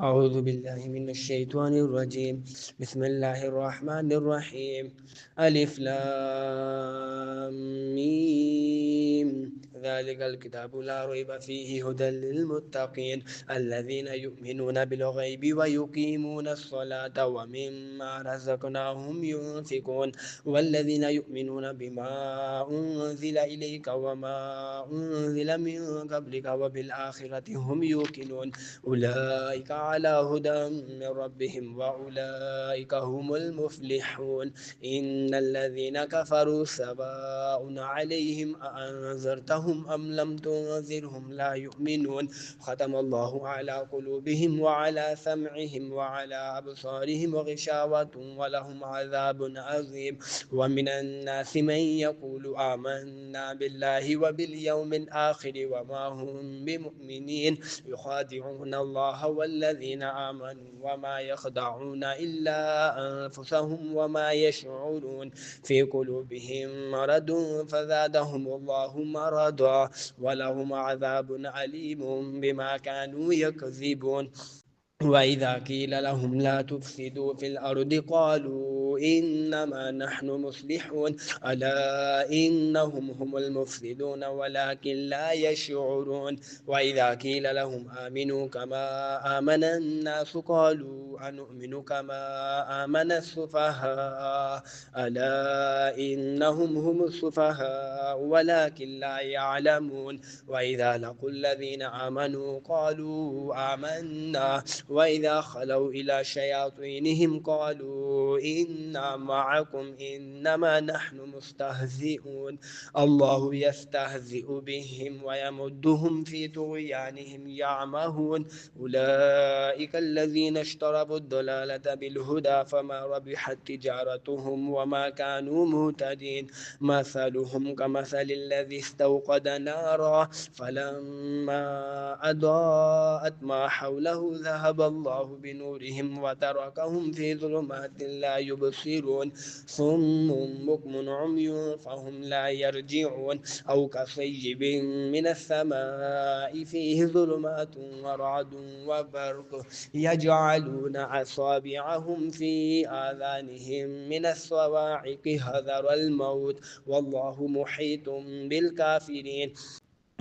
أعوذ بالله من الشيطان الرجيم. بسم الله الرحمن الرحيم. ألف لام ميم. ذلك الكتاب لا ريب فيه هدى للمتقين الذين يؤمنون بالغيب ويقيمون الصلاة ومما رزقناهم ينفقون والذين يؤمنون بما أنزل إليك وما أنزل من قبلك وبالآخرة هم يوقنون أولئك على هدى من ربهم وأولئك هم المفلحون. إن الذين كفروا سواء عليهم أأنذرتهم أم لم تنذرهم لا يؤمنون. ختم الله على قلوبهم وعلى سمعهم وعلى أبصارهم غشاوة ولهم عذاب عظيم. ومن الناس من يقول آمنا بالله وباليوم الآخر وما هم بمؤمنين يخادعون الله والذين آمنوا وما يخدعون إلا أنفسهم وما يشعرون. في قلوبهم مرض فزادهم الله مرضا ولهم عذاب أليم بما كانوا يكذبون. وإذا قيل لهم لا تفسدوا في الأرض قالوا إنما نحن مصلحون ألا إنهم هم المفسدون ولكن لا يشعرون. وإذا قيل لهم آمنوا كما آمن الناس قالوا أنؤمن كما آمن السفهاء ألا إنهم هم السفهاء ولكن لا يعلمون. وإذا لقوا الذين آمنوا قالوا آمنا وإذا خلوا إلى شياطينهم قالوا إنا معكم إنما نحن مستهزئون الله يستهزئ بهم ويمدهم في طغيانهم يعمهون. أولئك الذين اشتروا الضلالة بالهدى فما ربحت تجارتهم وما كانوا مهتدين. مثلهم كمثل الذي استوقد نارا فلما أضاءت ما حوله ذهب الله بنورهم وتركهم في ظلمات لا يبصرون صم بكم عمي فهم لا يرجعون. أو كصيب من السماء فيه ظلمات ورعد وبرق يجعلون أصابعهم في آذانهم من الصواعق حذر الموت والله محيط بالكافرين.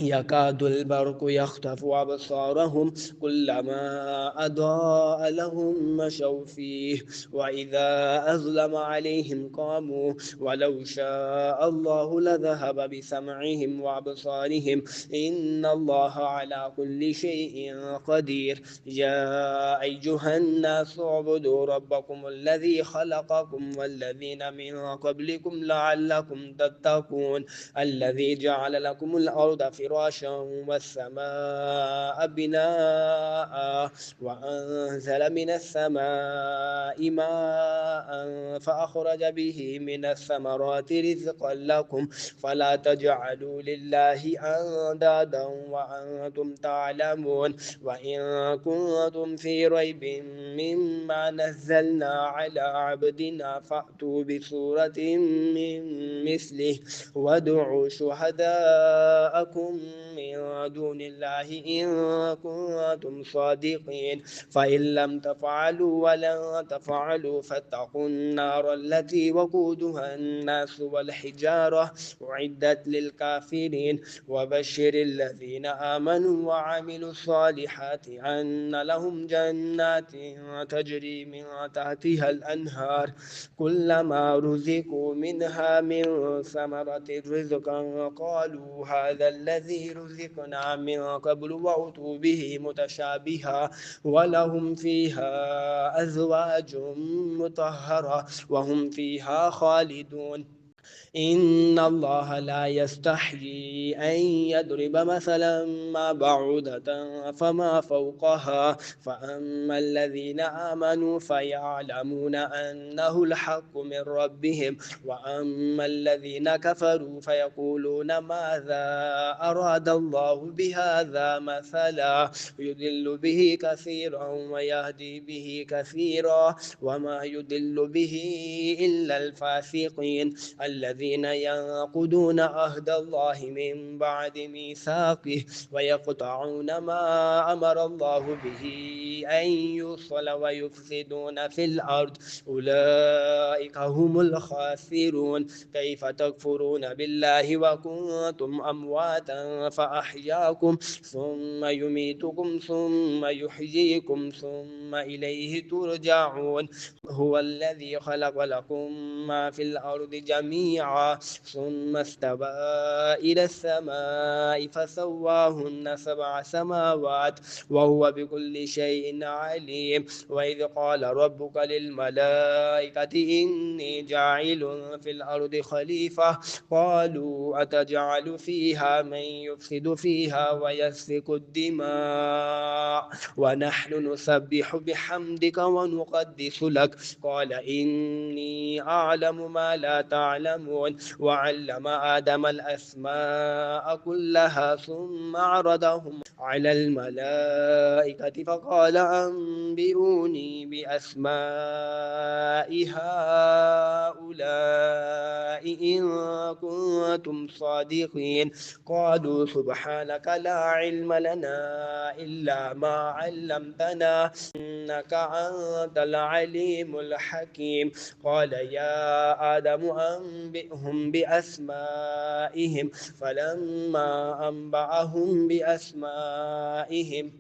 يكاد البرق يخطف أبصارهم كلما أضاء لهم مشوا فيه وإذا أظلم عليهم قاموا ولو شاء الله لذهب بسمعهم وأبصارهم إن الله على كل شيء قدير. يا أيها الناس اعبدوا ربكم الذي خلقكم والذين من قبلكم لعلكم تتقون الذي جعل لكم الأرض فراشا والسماء بناء وأنزل من السماء ماء فأخرج به من الثمرات رزقا لكم فلا تجعلوا لله أندادا وأنتم تعلمون. وإن كنتم في ريب مما نزلنا على عبدنا فأتوا بسورة من مثله وادعوا شهداءكم من دون الله إن كنتم صادقين فإن لم تفعلوا ولن تفعلوا فاتقوا النار التي وقودها الناس والحجارة أعدت للكافرين. وبشر الذين آمنوا وعملوا الصالحات أن لهم جنات تجري من تحتها الأنهار كلما رزقوا منها من ثمرة رزقا قالوا هذا الذي رزقنا من قبل وأتوا به متشابها ولهم فيها أزواج مطهرة وهم فيها خالدون. إن الله لا يستحيي أن يضرب مثلا ما بعوضة فما فوقها فأما الذين آمنوا فيعلمون أنه الحق من ربهم وأما الذين كفروا فيقولون ماذا أراد الله بهذا مثلا يضل به كثيرا ويهدي به كثيرا وما يضل به إلا الفاسقين الذين ينقضون عهد الله من بعد ميثاقه ويقطعون ما أمر الله به أن يوصل ويفسدون في الأرض أولئك هم الخاسرون. كيف تكفرون بالله وكنتم أمواتا فأحياكم ثم يميتكم ثم يحييكم ثم إليه ترجعون. هو الذي خلق لكم ما في الأرض جميعا ثم استوى إلى السماء فسواهن 7 سماوات وهو بكل شيء عليم. وإذ قال ربك للملائكة إني جاعل في الأرض خليفة قالوا أتجعل فيها من يفسد فيها ويسفك الدماء ونحن نسبح بحمدك ونقدس لك قال إني أعلم ما لا تعلمون. وعلم آدم الأسماء كلها ثم عرضهم على الملائكة فقال أنبئوني بأسماء هؤلاء إن كنتم صادقين. قالوا سبحانك لا علم لنا إلا ما علمتنا إنك أنت العليم الحكيم. قال يا آدم أنبئهم بأسمائهم فلما أنبأهم بأسمائهم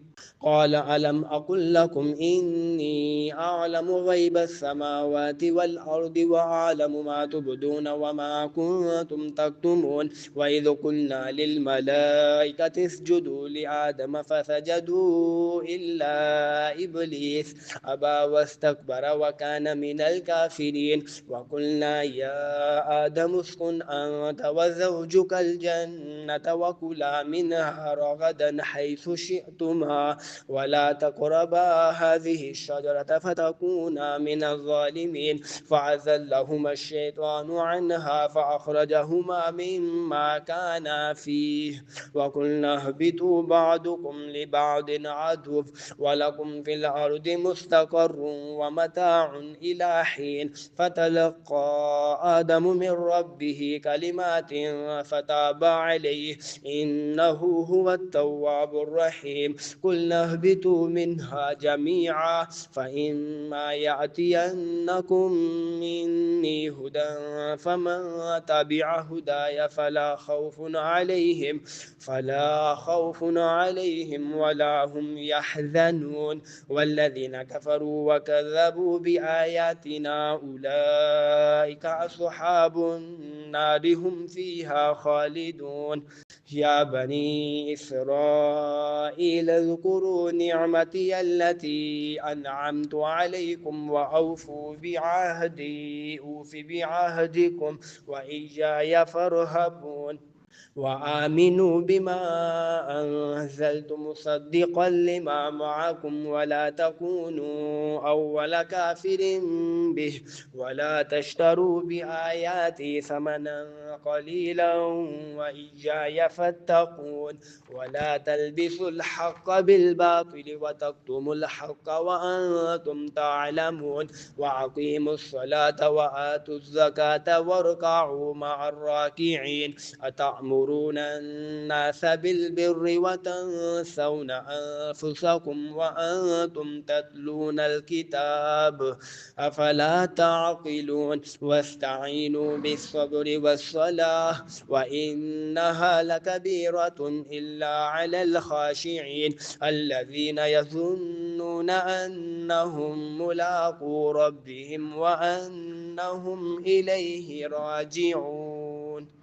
قال ألم أقل لكم إني أعلم غيب السماوات والأرض وأعلم ما تبدون وما كنتم تكتمون. وإذ قلنا للملائكة اسجدوا لآدم فسجدوا إلا إبليس أبى واستكبر وكان من الكافرين. وقلنا يا آدم اسكن أنت وزوجك الجنة وكلا منها رغدا حيث شئتما ولا تقربا هذه الشجرة فتكونا من الظالمين. فأزلهما الشيطان عنها فأخرجهما مما كانا فيه وقلنا اهبطوا بعضكم لبعض عدو ولكم في الأرض مستقر ومتاع إلى حين. فتلقى آدم من ربه كلمات فتاب عليه إنه هو التواب الرحيم. قلنا اهبطوا منها جميعا فإما يأتينكم مني هدى فمن تبع هداي فلا خوف عليهم ولا هم يحزنون. والذين كفروا وكذبوا بآياتنا أولئك أصحاب النار هم فيها خالدون. يا بني إسرائيل اذكروا نعمتي التي أنعمت عليكم وأوفوا بعهدي أوف بعهدكم وإياي فارهبون. وآمنوا بما أنزلت مصدقا لما معكم ولا تكونوا أول كافر به ولا تشتروا بآياتي ثمنا قليلا وإياي فاتقون. ولا تلبسوا الحق بالباطل وتكتموا الحق وأنتم تعلمون. وأقيموا الصلاة وآتوا الزكاة واركعوا مع الراكعين. أتأمرون الناس بالبر وتنسون أنفسكم وأنتم تتلون الكتاب أفلا تعقلون. واستعينوا بالصبر والصلاة وإنها لكبيرة إلا على الخاشعين الذين يظنون أنهم ملاقو ربهم وأنهم إليه راجعون.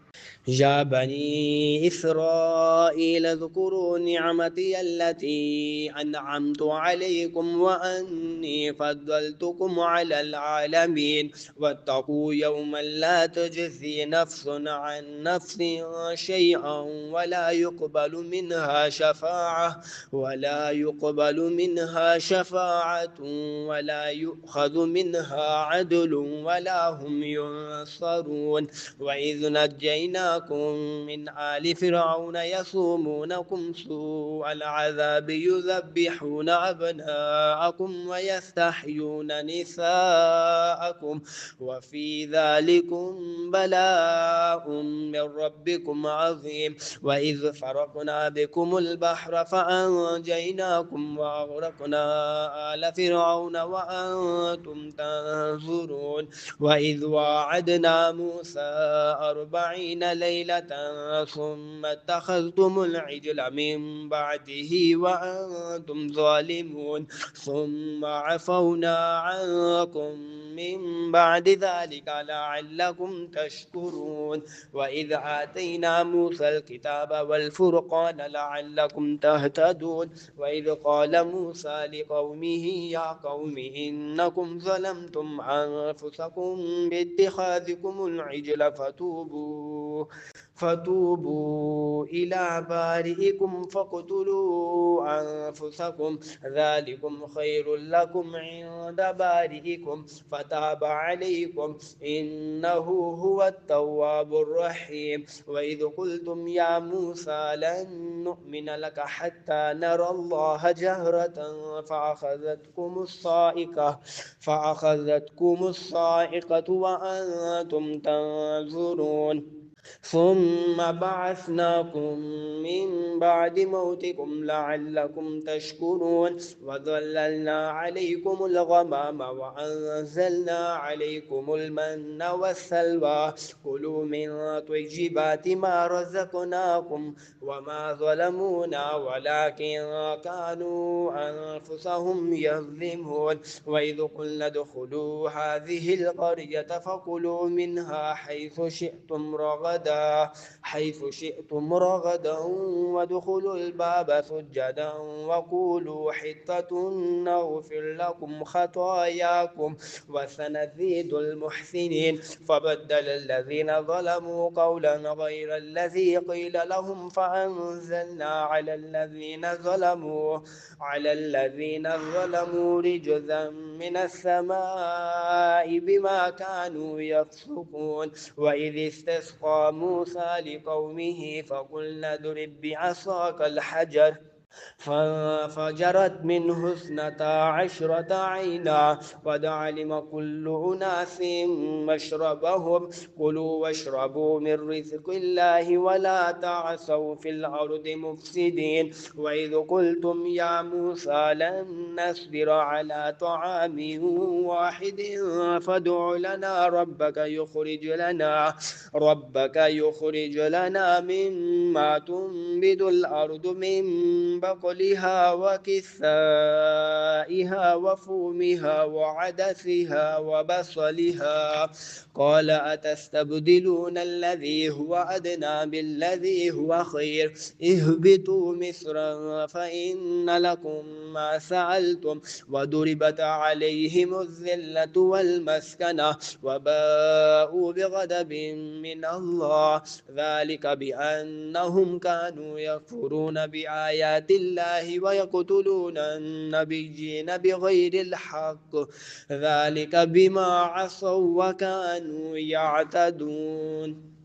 يا بني إسرائيل اذكروا نعمتي التي أنعمت عليكم وأني فضلتكم على العالمين. واتقوا يوما لا تجزي نفس عن نفس شيئا ولا يقبل منها شفاعة ولا يؤخذ منها عدل ولا هم ينصرون. وإذ نجيناكم ونجيناكم من آل فرعون يصومونكم سوء العذاب يذبحون أبناءكم ويستحيون نساءكم وفي ذلكم بلاء من ربكم عظيم. وإذ فرقنا بكم البحر فأنجيناكم وأغرقنا آل فرعون وأنتم تنظرون. وإذ واعدنا موسى 40 ليلة ثم اتخذتم العجل من بعده وأنتم ظالمون ثم عفونا عنكم من بعد ذلك لعلكم تشكرون. وإذ آتينا موسى الكتاب والفرقان لعلكم تهتدون. وإذ قال موسى لقومه يا قوم إنكم ظلمتم أنفسكم باتخاذكم العجل فتوبوا إلى بارئكم فاقتلوا أنفسكم ذلكم خير لكم عند بارئكم فتاب عليكم إنه هو التواب الرحيم. وإذ قلتم يا موسى لن نؤمن لك حتى نرى الله جهرة فأخذتكم الصاعقة وأنتم تنظرون. ثم بعثناكم من بعد موتكم لعلكم تشكرون. وظللنا عليكم الغمام وأنزلنا عليكم المن والسلوى كلوا من طيبات ما رزقناكم وما ظلمونا ولكن كانوا أنفسهم يظلمون. وإذ قلنا ادخلوا هذه القرية فكلوا منها حيث شئتم رغدا وادخلوا الباب سجدا وقولوا حطة نغفر لكم خطاياكم وسنزيد المحسنين. فبدل الذين ظلموا قولا غير الذي قيل لهم فأنزلنا على الذين ظلموا رجزا من السماء بما كانوا يفسقون. وإذ استسقى موسى لقومه فقلنا اضرب بعصاك الحجر فانفجرت منه 12 عينا قد علم كل أناس مشربهم كلوا واشربوا من رزق الله ولا تعثوا في الأرض مفسدين. وإذ قلتم يا موسى لن نصبر على طعام واحد فادع لنا ربك يخرج لنا مما تنبت الأرض من بقلها وكثائها وفومها وعدسها وبصلها قال أتستبدلون الذي هو أدنى بالذي هو خير اهبطوا مصرا فإن لكم ما سألتم وضربت عليهم الذلة والمسكنة وباءوا بغضب من الله ذلك بأنهم كانوا يكفرون بآيات الله ويقتلون النبيين بغير الحق ذلك بما عصوا وكانوا يعتدون.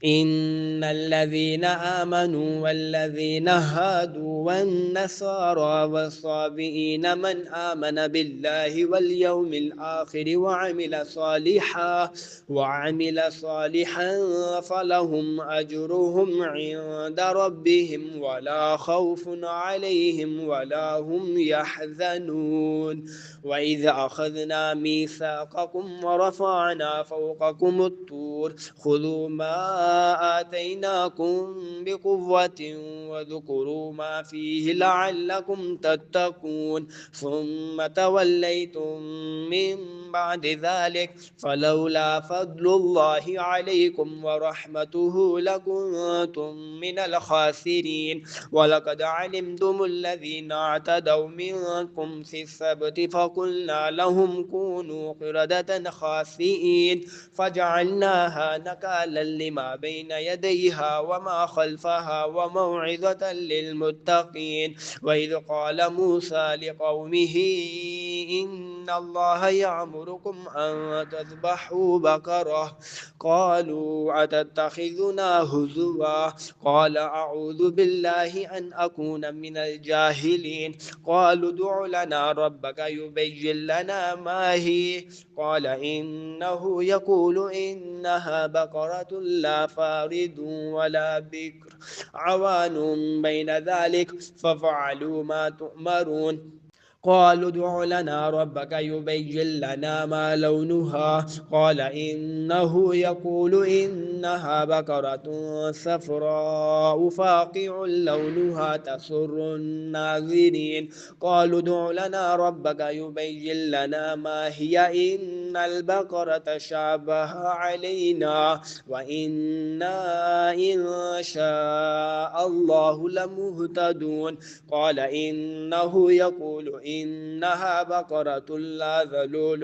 إن الذين آمنوا والذين هادوا والنصارى والصابئين من آمن بالله واليوم الآخر وعمل صالحا فلهم أجرهم عند ربهم ولا خوف عليهم ولا هم يحزنون. وإذ أخذنا ميثاقكم ورفعنا فوقكم الطور خذوا ما آتيناكم بقوة واذكروا ما فيه لعلكم تتقون ثم توليتم من بعد ذلك فلولا فضل الله عليكم ورحمته لكنتم من الخاسرين. ولقد علمتم الذين اعتدوا منكم في السبت فقلنا لهم كونوا قردة خاسئين فجعلناها نكالا لما بين يديها وما خلفها وموعظة للمتقين. وإذ قال موسى لقومه إن الله يأمركم أن تذبحوا بقرة. قالوا أتتخذنا هزوا؟ قال أعوذ بالله أن أكون من الجاهلين. قالوا ادع لنا ربك يبين لنا ما هي. قال إنه يقول إنها بقرة لا فارض ولا بكر عوان بين ذلك فافعلوا ما تؤمرون. قالوا ادع لنا ربك يبين لنا ما لونها. قال إنه يقول إنها بقرة صفراء فاقع لونها تسر الناظرين. قالوا ادع لنا ربك يبين لنا ما هي إن البقرة شابه علينا وإنا إن شاء الله لمهتدون. قال إنه يقول إنها بقرة لا ذلول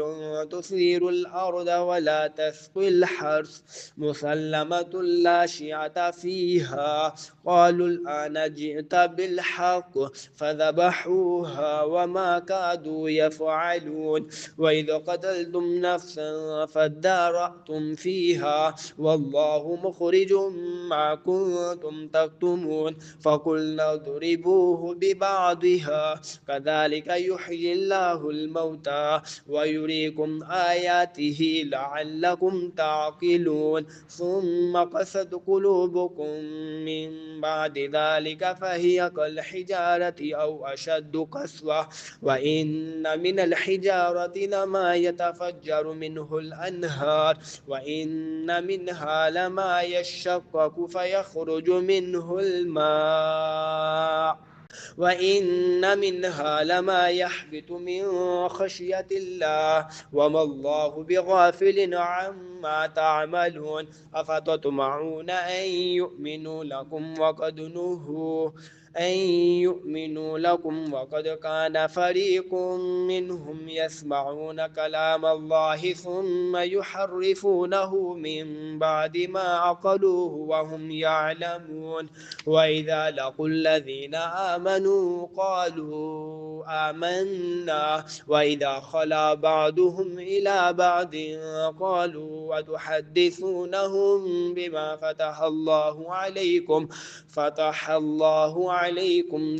تثير الأرض ولا تسقي الحرث مسلمة لا شيعة فيها. قالوا الآن جئت بالحق فذبحوها وما كادوا يفعلون. وإذ قتلتم نفسا فادارأتم فيها والله مخرج ما كنتم تكتمون. فقلنا اضربوه ببعضها كذلك يحيي الله الموتى ويريكم آياته لعلكم تعقلون. ثم قست قلوبكم من بعد ذلك فهي كالحجارة أو أشد قسوة. وإن من الحجارة لما يتفجر منه الأنهار وإن منها لما يشقق فيخرج منه الماء وإن منها لما يحبط من خشية الله وما الله بغافل عما تعملون. أفتطمعون أن يؤمنوا لكم وقد كان فريق منهم يسمعون كلام الله ثم يحرفونه من بعد ما عقلوه وهم يعلمون. وإذا لقوا الذين آمنوا قالوا آمنا وإذا خلا بعضهم إلى بعض قالوا أتحدثونهم بما فتح الله عليكم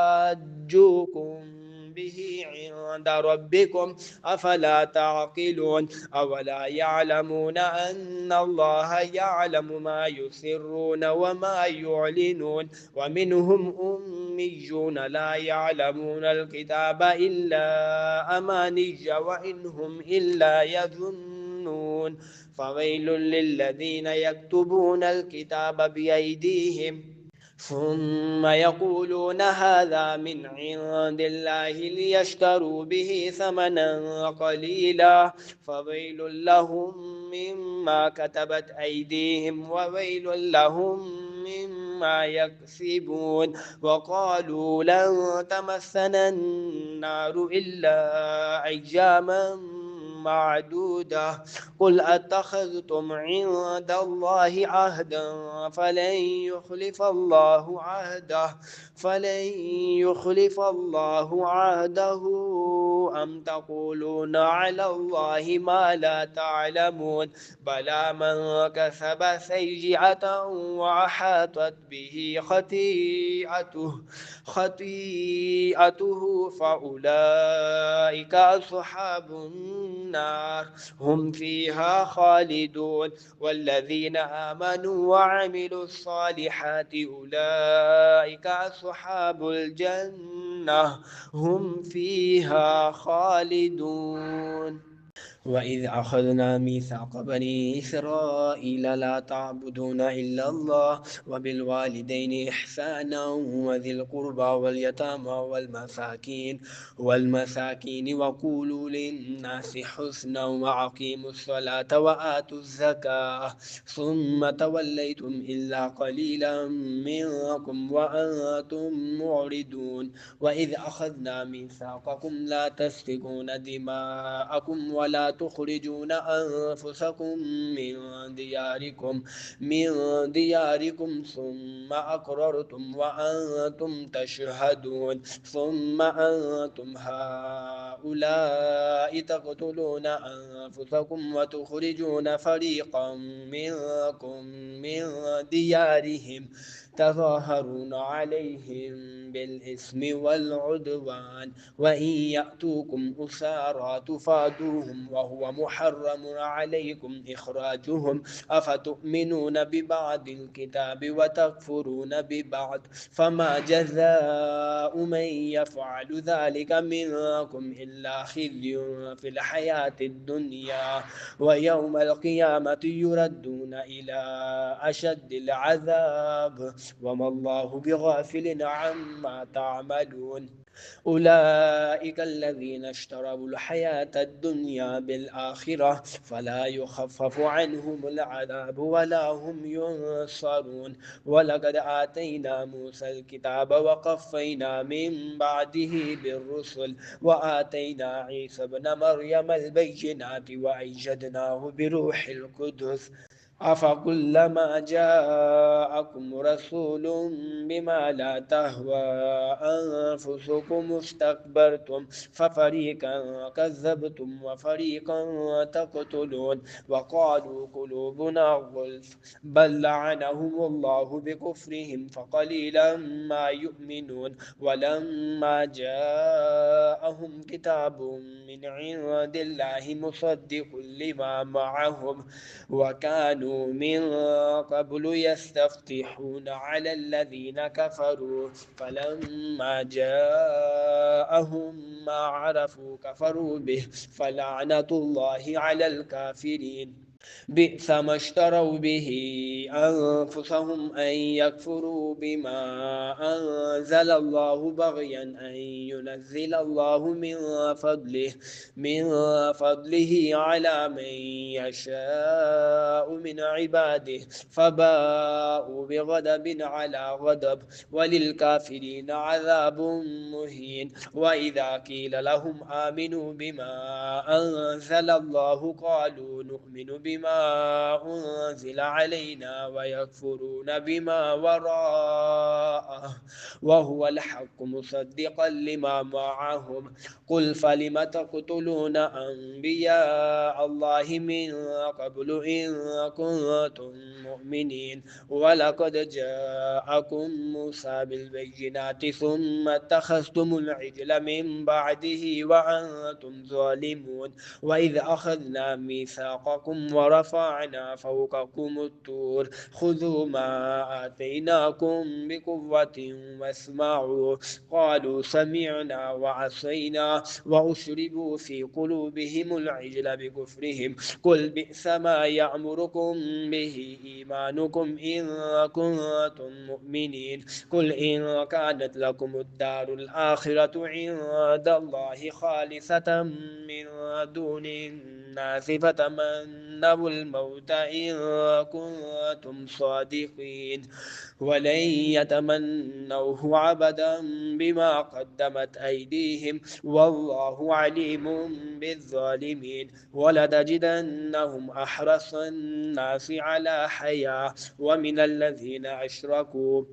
ليحاجوكم به عند ربكم أفلا تعقلون. أولا يعلمون أن الله يعلم ما يسرون وما يعلنون. ومنهم أميون لا يعلمون الكتاب إلا أماني وإنهم إلا يظنون. فويل للذين يكتبون الكتاب بأيديهم ثم يقولون هذا من عند الله ليشتروا به ثمنا قليلا فويل لهم مما كتبت أيديهم وويل لهم مما يكسبون. وقالوا لن تمسنا النار إلا أياما معدودة قل أتخذتم عند الله عهدا فلن يخلف الله عهده أم تقولون على الله ما لا تعلمون. بلى من كسب سيئة وأحاطت به خطيئته فأولئك أصحاب النار هم فيها خالدون. والذين آمنوا وعملوا الصالحات أولئك أصحاب الجنة هم فيها خالدون. وإذ أخذنا ميثاق بني إسرائيل لا تعبدون إلا الله وبالوالدين إحسانا وذي القربى واليتامى والمساكين وقولوا للناس حسنا وأقيموا الصلاة وآتوا الزكاة ثم توليتم إلا قليلا منكم وأنتم معرضون. وإذ أخذنا ميثاقكم لا تسفكون دماءكم ولا تخرجون أنفسكم من دياركم ثم أقررتم وأنتم تشهدون ثم أنتم هؤلاء تقتلون أنفسكم وتخرجون فريقا منكم من ديارهم تظاهرون عليهم بالإثم والعدوان وإن يأتوكم أسارى تفادوهم وهو محرم عليكم إخراجهم أفتؤمنون ببعض الكتاب وتكفرون ببعض فما جزاء من يفعل ذلك منكم إلا خزي في الحياة الدنيا ويوم القيامة يردون إلى أشد العذاب وما الله بغافل عما تعملون أولئك الذين اشتروا الحياة الدنيا بالآخرة فلا يخفف عنهم العذاب ولا هم ينصرون ولقد آتينا موسى الكتاب وقفينا من بعده بالرسل وآتينا عيسى ابن مريم البينات وأيدناه بروح القدس أفكلما جاءكم رسول بما لا تهوى أنفسكم استكبرتم ففريقا كذبتم وفريقا تقتلون وقالوا قلوبنا غلف بل لعنهم الله بكفرهم فقليلا ما يؤمنون ولما جاءهم كتاب من عند الله مصدق لما معهم وكانوا من قبل يستفتحون على الذين كفروا فلما جاءهم ما عرفوا كفروا به فلعنة الله على الكافرين بئس ما اشتروا به أنفسهم أن يكفروا بما أنزل الله بغيا أن ينزل الله من فضله على من يشاء من عباده فباءوا بغضب على غضب وللكافرين عذاب مهين وإذا قيل لهم آمنوا بما أنزل الله قالوا نؤمن بما أنزل علينا ويكفرون بما وراءه وهو الحق مصدقا لما معهم قل فلم تقتلون أنبياء الله من قبل إن كنتم مؤمنين ولقد جاءكم موسى بالبينات ثم اتخذتم العجل من بعده وأنتم ظالمون وإذ أخذنا ميثاقكم ورفعنا فوقكم الطور خذوا ما آتيناكم بقوة واسمعوا قالوا سمعنا وعصينا وأشربوا في قلوبهم العجل بكفرهم قل بئس ما يأمركم به إيمانكم إن كنتم مؤمنين قل إن كانت لكم الدار الآخرة عند الله خالصة من دون الناس فتمنوا الموت إن كنتم صادقين ولن يتمنوه أبدا بما قدمت أيديهم والله عليم بالظالمين ولتجدنهم أحرص الناس على حياة ومن الذين أشركوا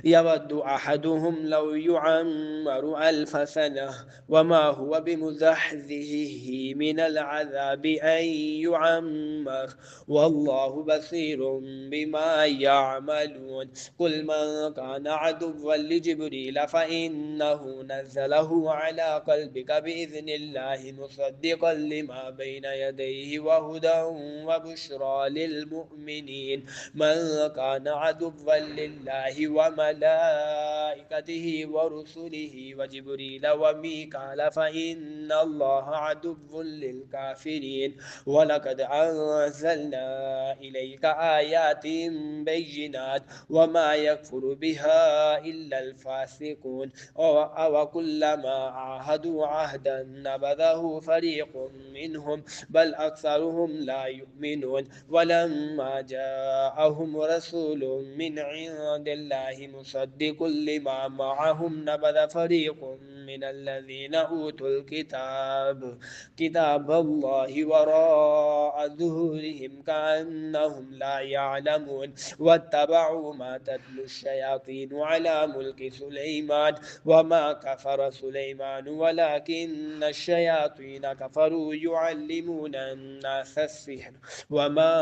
يود أحدهم لو يعمر 1000 سنة وما هو بمزحزحه من العذاب أن يعمر والله بصير بما يعملون قل من كان عدوا لجبريل فإنه نزله على قلبك بإذن الله مصدقا لما بين يديه وهدى وبشرى للمؤمنين من كان عدوا لله وملائكته ورسله وجبريل وميكال فإن الله عدو للكافرين ولقد أنزلنا إليك آيات بينات وما يكفر بها إلا الفاسقون أو كلما عاهدوا عهدا نبذه فريق منهم بل أكثرهم لا يؤمنون ولما جاءهم رسول من عند الله مصدق لما معهم نبذ فريق من الذين أوتوا الكتاب كتاب الله وراء ظهورهم كأنهم لا يعلمون واتبعوا ما تتلو الشياطين على ملك سليمان وما كفر سليمان ولكن الشياطين كفروا يعلمون الناس السحر وما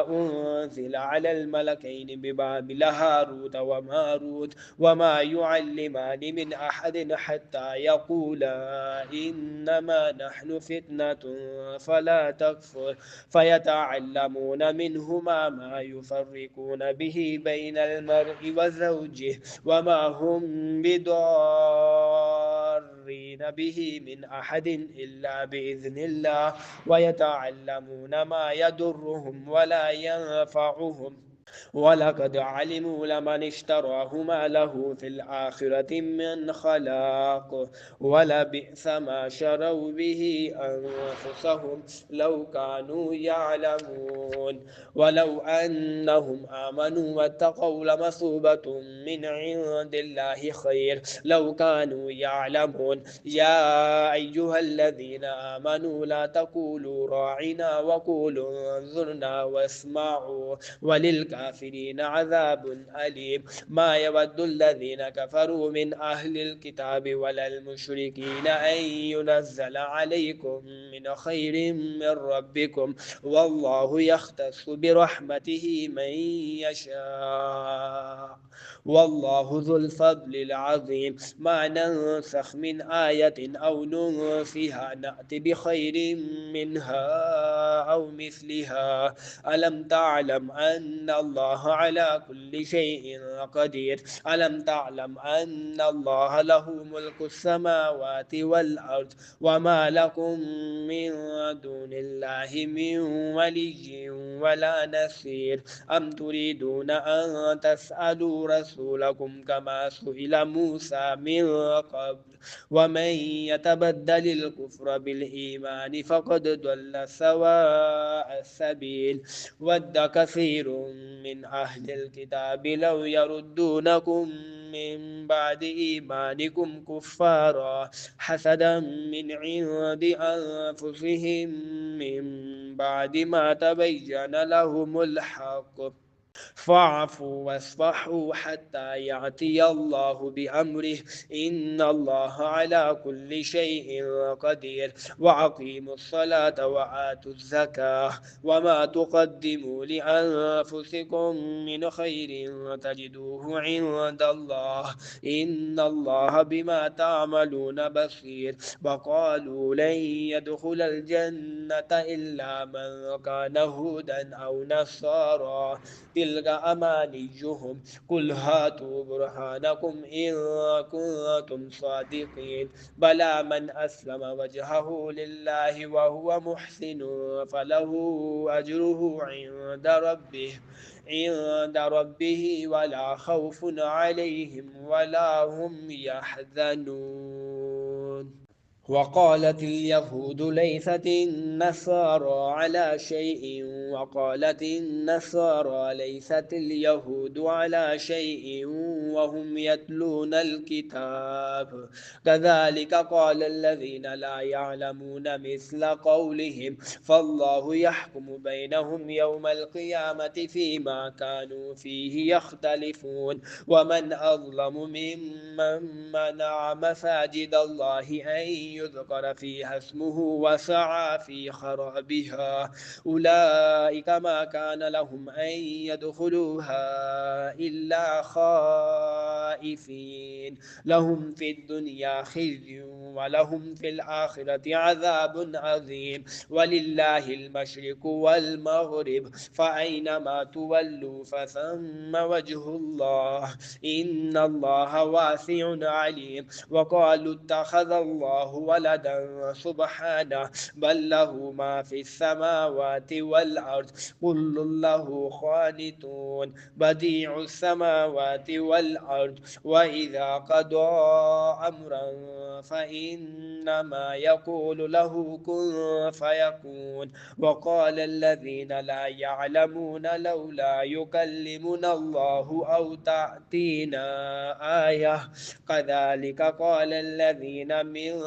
أنزل على الملكين ببابل هاروت وماروت وما يعلمان من أحد حتى يقولا إنما نحن فتنة فلا تكفر فيتعلمون منهما ما يفرقون به بين المرء وزوجه وما هم بضارين به من أحد إلا بإذن الله ويتعلمون ما يضرهم ولا ينفعهم ولقد علموا لمن اشتراه ما له في الآخرة من خلاق ولبئس ما شروا به أنفسهم لو كانوا يعلمون ولو أنهم آمنوا واتقوا لمثوبة من عند الله خير لو كانوا يعلمون يا أيها الذين آمنوا لا تقولوا راعنا وقولوا انظرنا واسمعوا وللكافرين عذاب أليم ما يود الذين كفروا من أهل الكتاب ولا المشركين أن ينزل عليكم من خير من ربكم والله يختص برحمته من يشاء والله ذو الفضل العظيم ما ننسخ من آية أو ننسها نأتي بخير منها أو مثلها ألم تعلم أن الله على كل شيء قدير ألم تعلم أن الله له ملك السماوات والأرض وما لكم من دون الله من ولي ولا نصير أم تريدون أن تسألوا رسولكم كما سئل موسى من قبل ومن يتبدل الكفر بالإيمان فقد ضل سواء السبيل ود كثير من أهل الكتاب لو يردونكم من بعد إيمانكم كفارا حسدا من عند أنفسهم من بعد ما تبين لهم الحق فاعفوا واصفحوا حتى يأتي الله بأمره إن الله على كل شيء قدير وأقيموا الصلاة وآتوا الزكاة وما تقدموا لأنفسكم من خير تجدوه عند الله إن الله بما تعملون بصير وقالوا لن يدخل الجنة إلا من كان هودا أو نصارى تلك أمانيهم قل هاتوا برهانكم إن كنتم صادقين بلى من أسلم وجهه لله وهو محسن فله أجره عند ربه ولا خوف عليهم ولا هم يحزنون وقالت اليهود ليست النصارى على شيء وقالت النصارى ليست اليهود على شيء وهم يتلون الكتاب كذلك قال الذين لا يعلمون مثل قولهم فالله يحكم بينهم يوم القيامة فيما كانوا فيه يختلفون ومن أظلم ممن منع مساجد الله أن يذكر فيها اسمه وسعى في خرابها أولئك ما كان لهم أن يدخلوها إلا خائفين لهم في الدنيا خزي ولهم في الآخرة عذاب عظيم ولله المشرق والمغرب فأينما تولوا فثم وجه الله إن الله واسع عليم وقالوا اتخذ الله ولدا سبحانه بل له ما في السماوات والأرض كل له خانتون بديع السماوات والأرض وإذا قضى أمرا فإنما يقول له كن فيكون وقال الذين لا يعلمون لولا يكلمنا الله أو تأتينا آية كذلك قال الذين من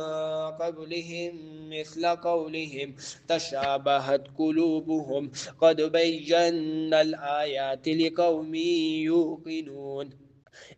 قبلهم مثل قولهم تشابهت قلوبهم قد بينا الآيات لقوم يوقنون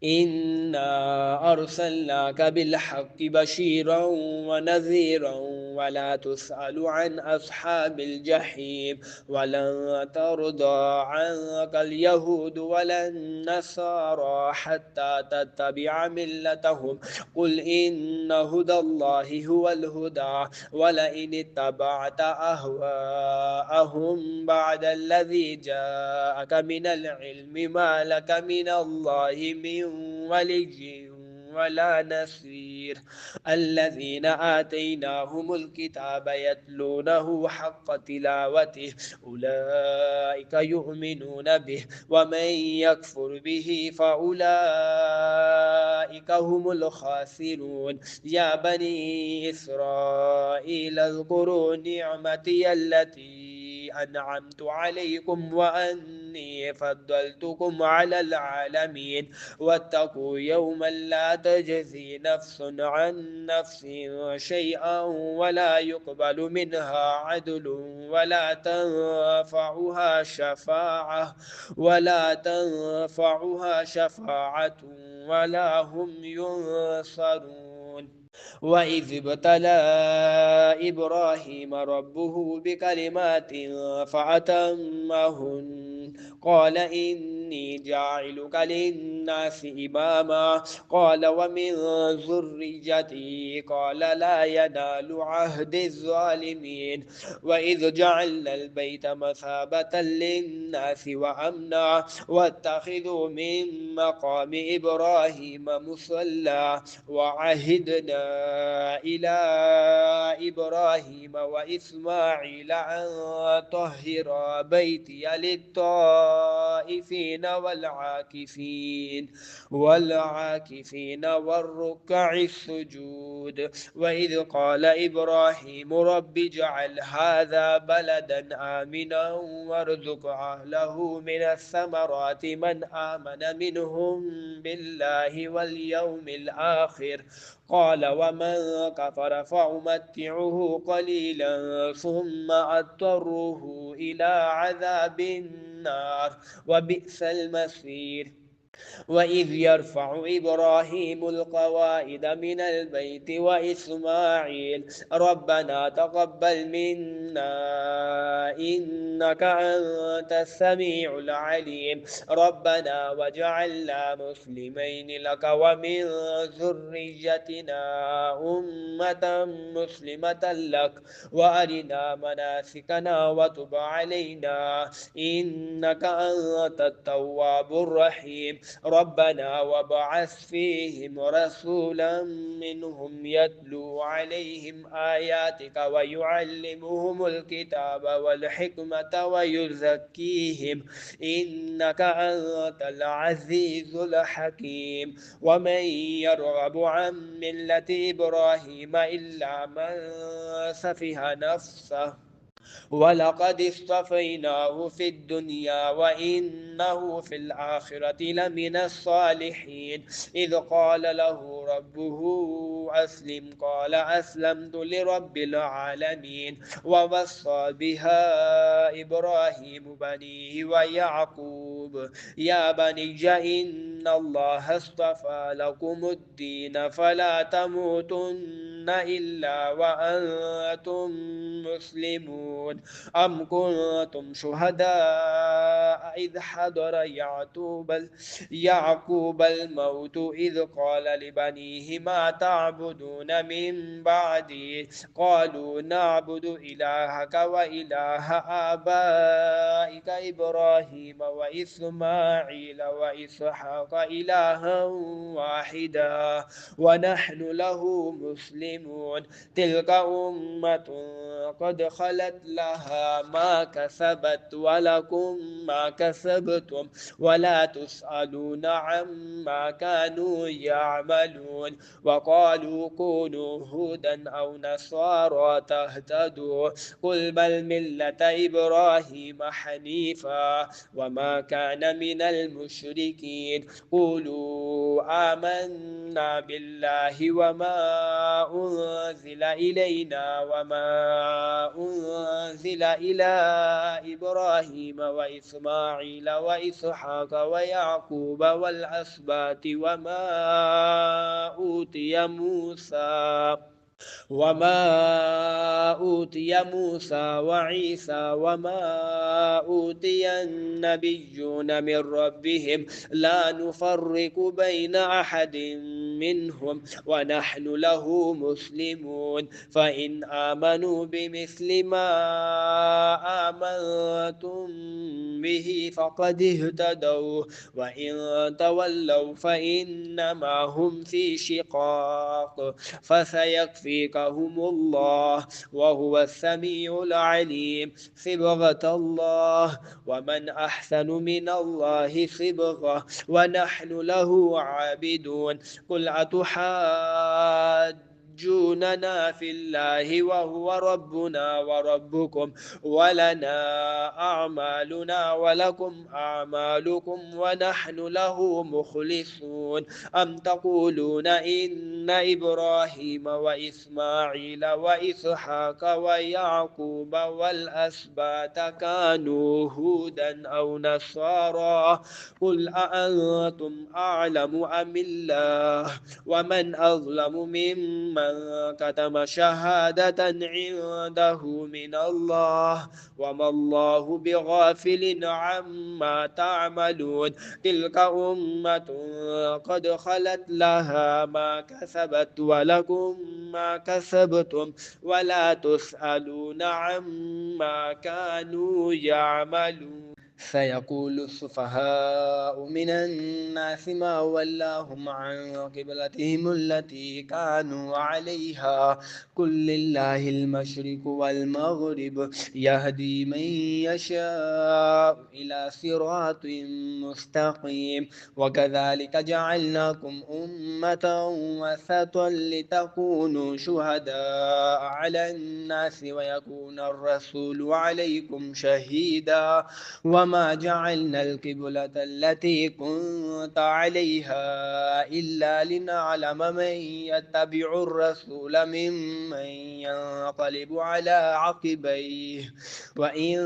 إنا أرسلناك بالحق بشيرا ونذيرا ولا تسأل عن أصحاب الجحيم ولن ترضى عنك اليهود ولا النصارى حتى تتبع ملتهم قل إن هدى الله هو الهدى ولئن اتبعت أهواءهم بعد الذي جاءك من العلم ما لك من الله من ولي ولا نصير الذين آتيناهم الكتاب يتلونه حق تلاوته أولئك يؤمنون به ومن يكفر به فأولئك هم الخاسرون يا بني إسرائيل اذكروا نعمتي التي أنعمت عليكم وأني فضلتكم على العالمين واتقوا يوما لا تجزي نفس عن نفس شيئا ولا يقبل منها عدل ولا تنفعها شفاعة ولا هم ينصرون وإذ ابتلى إبراهيم ربه بكلمات فأتمهن قال إني جاعلك للناس إماما قال ومن ذريتي قال لا ينال عهد الظالمين وإذ جعلنا البيت مثابة للناس وأمنا واتخذوا من مقام إبراهيم مصلى وعهدنا إلى إبراهيم وإسماعيل أن طهر بيتي للطائفين والعاكفين والركع السجود وإذ قال إبراهيم رب اجعل هذا بلدا آمنا وارزق أهله من الثمرات من آمن منهم بالله واليوم الآخر قال ومن كفر فأمتعه قليلا ثم أضطره إلى عذاب النار وبئس المصير وإذ يرفع إبراهيم القواعد من البيت وإسماعيل ربنا تقبل منا إنك أنت السميع العليم ربنا واجعلنا مسلمين لك ومن ذريتنا أمة مسلمة لك وأرنا مناسكنا وتب علينا إنك أنت التواب الرحيم ربنا وابعث فيهم رسولا منهم يتلو عليهم آياتك ويعلمهم الكتاب والحكمة ويزكيهم إنك أنت العزيز الحكيم ومن يرغب عن ملة إبراهيم إلا من سفه نفسه ولقد اصطفيناه في الدنيا وإنه في الآخرة لمن الصالحين إذ قال له ربه أسلم قال أسلمت لرب العالمين ووصى بها إبراهيم بنيه ويعقوب يا بني إن الله اصطفى لكم الدين فلا تموتن إلا وأنتم مسلمون أم كنتم شهداء إذ حضر يعقوب الموت إذ قال لبنيه ما تعبدون من بعدي قالوا نعبد إلهك وإله آبائك إبراهيم وإسماعيل وإسحاق إلها واحدا ونحن له مسلمون مسلمون تلك أمة قد خلت لها ما كسبت ولكم ما كسبتم ولا تسألون عما كانوا يعملون وقالوا كونوا هودا أو نصارى تهتدوا قل بل ملة إبراهيم حنيفا وما كان من المشركين قولوا آمنا بالله وما أنزل إلينا وما أنزل إلى إبراهيم وإسماعيل وإسحاق ويعقوب والأسباط وما أوتي موسى وعيسى وما أوتي النبيون من ربهم لا نفرق بين أحد منهم ونحن له مسلمون فإن آمنوا بمثل ما آمنتم به فقد اهتدوا وإن تولوا فإنما هم في شقاق فسيكفيكهم الله وهو السميع العليم صبغة الله ومن أحسن من الله صبغة ونحن له عابدون قل أتحاجوننا في الله وهو ربنا وربكم ولنا أعمالنا ولكم أعمالكم ونحن له مخلصون أم تقولون إن إبراهيم وإسماعيل وإسحاق ويعقوب والأسباط كانوا هودا أو نصارى قل أأنتم أعلم أم الله ومن أظلم ممن كتم شهادة عنده من الله وما الله بغافل عما تعملون تلك أمة قد خلت لها ما كسبت ولكم ما كسبتم ولا تسألون عما كانوا يعملون سيقول السفهاء من الناس ما ولاهم عن قبلتهم التي كانوا عليها قل لله المشرق والمغرب يهدي من يشاء إلى صراط مستقيم وكذلك جعلناكم أمة وسطا لتكونوا شهداء على الناس ويكون الرسول عليكم شهيدا وما جعلنا القبلة التي كنت عليها إلا لنعلم من يتبع الرسول ممن ينقلب على عقبيه وإن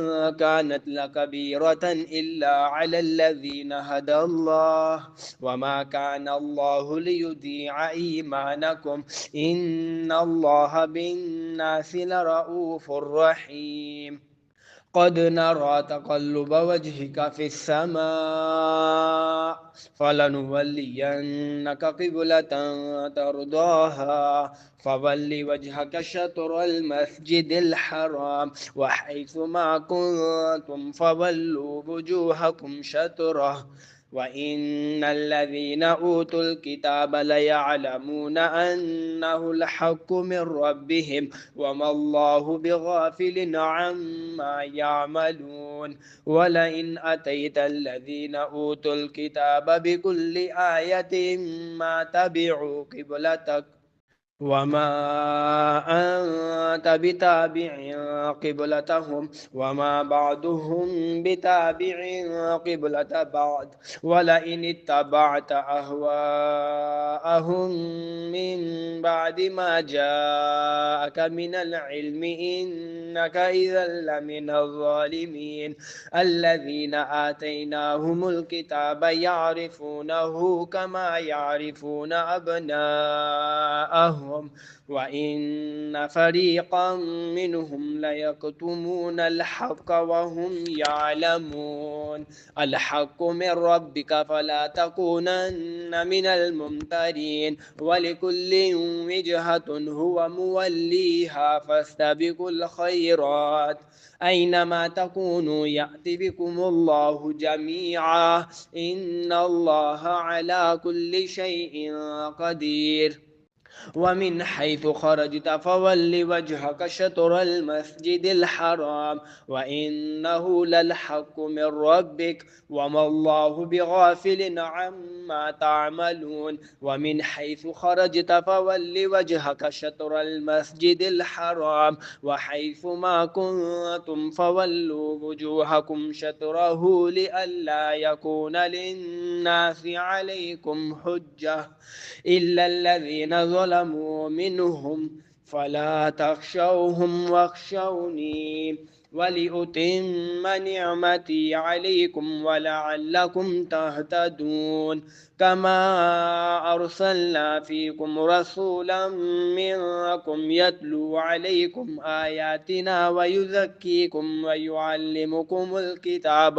كانت لكبيرة إلا على الذين هدى الله وما كان الله ليضيع إيمانكم إن الله بالناس لرؤوف رحيم قد نرى تقلب وجهك في السماء فلنولينك قبلة ترضاها فول وجهك شطر المسجد الحرام وحيث ما كنتم فولوا وجوهكم شطره وإن الذين أوتوا الكتاب ليعلمون أنه الحق من ربهم وما الله بغافل عما يعملون ولئن أتيت الذين أوتوا الكتاب بكل آية ما تبعوا قبلتك وما أنت بتابع قبلتهم وما بعضهم بتابع قبلة بعض ولئن اتبعت أهواءهم من بعد ما جاءك من العلم إنك إذا لمن الظالمين الذين آتيناهم الكتاب يعرفونه كما يعرفون أبناءهم وإن فريقا منهم ليكتمون الحق وهم يعلمون الحق من ربك فلا تكونن من الممترين ولكل وجهة هو موليها فاستبقوا الخيرات أينما تكونوا يأتي بكم الله جميعا إن الله على كل شيء قدير ومن حيث خرجت فول وجهك شطر المسجد الحرام وإنه للحق من ربك وما الله بغافل عما تعملون ومن حيث خرجت فول وجهك شطر المسجد الحرام وحيث ما كنتم فولوا وجوهكم شطره لئلا يكون للناس عليكم حجة إلا الذين ظلموا منهم فلا تخشوهم واخشوني ولأتم نعمتي عليكم ولعلكم تهتدون كما أرسلنا فيكم رسولا منكم يتلو عليكم آياتنا ويزكيكم ويعلمكم الكتاب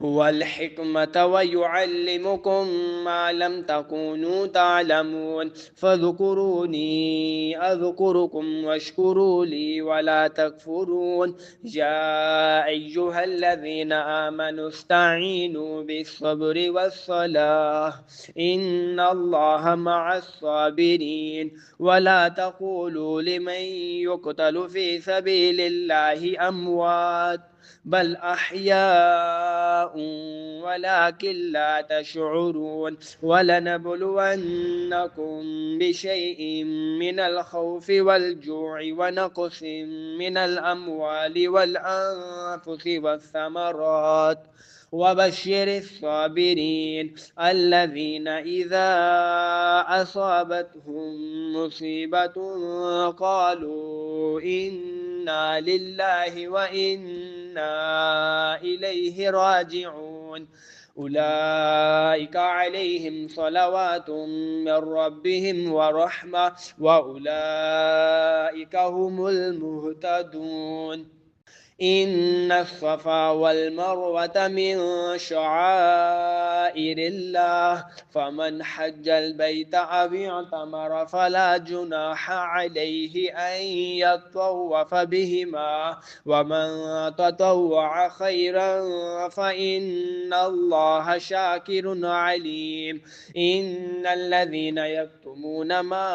والحكمة ويعلمكم ما لم تكونوا تعلمون فاذكروني أذكركم واشكروا لي ولا تكفرون يا أيها الذين آمنوا استعينوا بالصبر والصلاة إن الله مع الصابرين ولا تقولوا لمن يقتل في سبيل الله أموات بل أحياء ولكن لا تشعرون ولنبلونكم بشيء من الخوف والجوع ونقص من الأموال والأنفس والثمرات وبشر الصابرين الذين إذا أصابتهم مصيبة قالوا إنا لله وإنا إليه راجعون أولئك عليهم صلوات من ربهم ورحمة وأولئك هم المهتدون إن الصفا والمروة من شعائر الله فمن حج البيت أو اعتمر فلا جناح عليه أن يطوف بهما ومن تطوع خيرا فإن الله شاكر عليم إن الذين يكتمون ما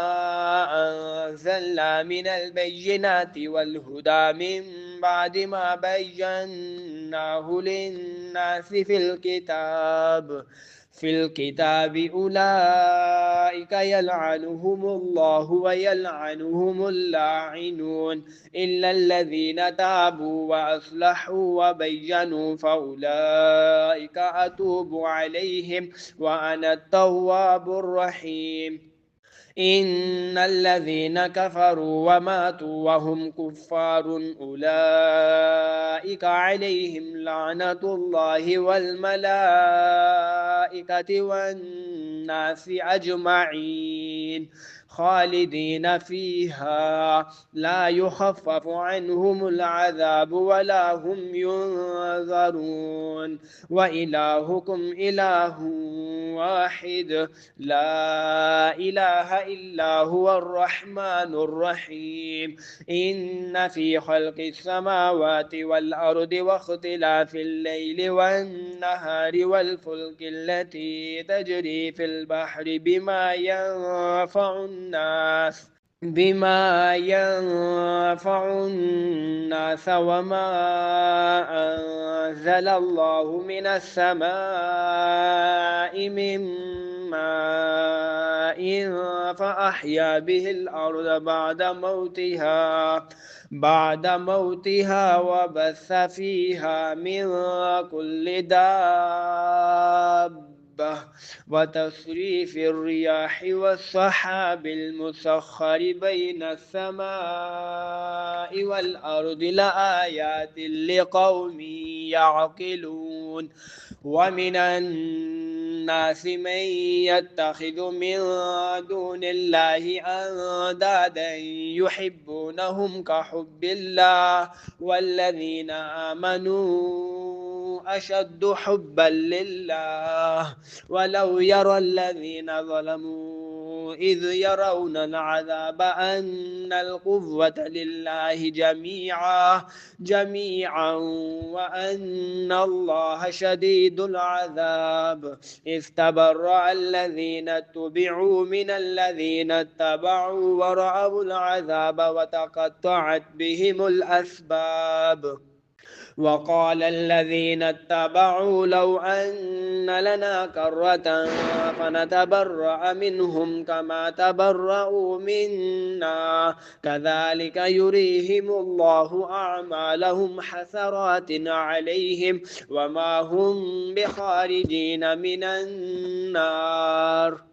أنزلنا من البينات والهدى من بعد ما بيناه للناس في الكتاب أولئك يلعنهم الله ويلعنهم اللاعنون إلا الذين تابوا وأصلحوا وبينوا فأولئك أتوب عليهم وأنا التواب الرحيم إن الذين كفروا وماتوا وهم كفار أولئك عليهم لعنة الله والملائكة والناس أجمعين خالدين فيها لا يخفف عنهم العذاب ولا هم ينظرون وإلهكم إله واحد لا إله إلا هو الرحمن الرحيم إن في خلق السماوات والأرض واختلاف الليل والنهار والفلك التي تجري في البحر بما ينفع الناس وما أنزل الله من السماء من ماء فأحيا به الأرض بعد موتها وبث فيها من كل دابة وتصريف الرياح والسحاب المسخر بين السماء والأرض لآيات لقوم يعقلون ومن الناس من يتخذ من دون الله أندادا يحبونهم كحب الله والذين آمنوا أشد حبا لله ولو يرى الذين ظلموا إذ يرون العذاب أن القوة لله جميعا وأن الله شديد العذاب إذ تبرأ الذين اتبعوا من الذين اتبعوا ورأوا العذاب وتقطعت بهم الأسباب وقال الذين اتبعوا لو أن لنا كرة فنتبرأ منهم كما تبرأوا منا كذلك يريهم الله أعمالهم حسرات عليهم وما هم بخارجين من النار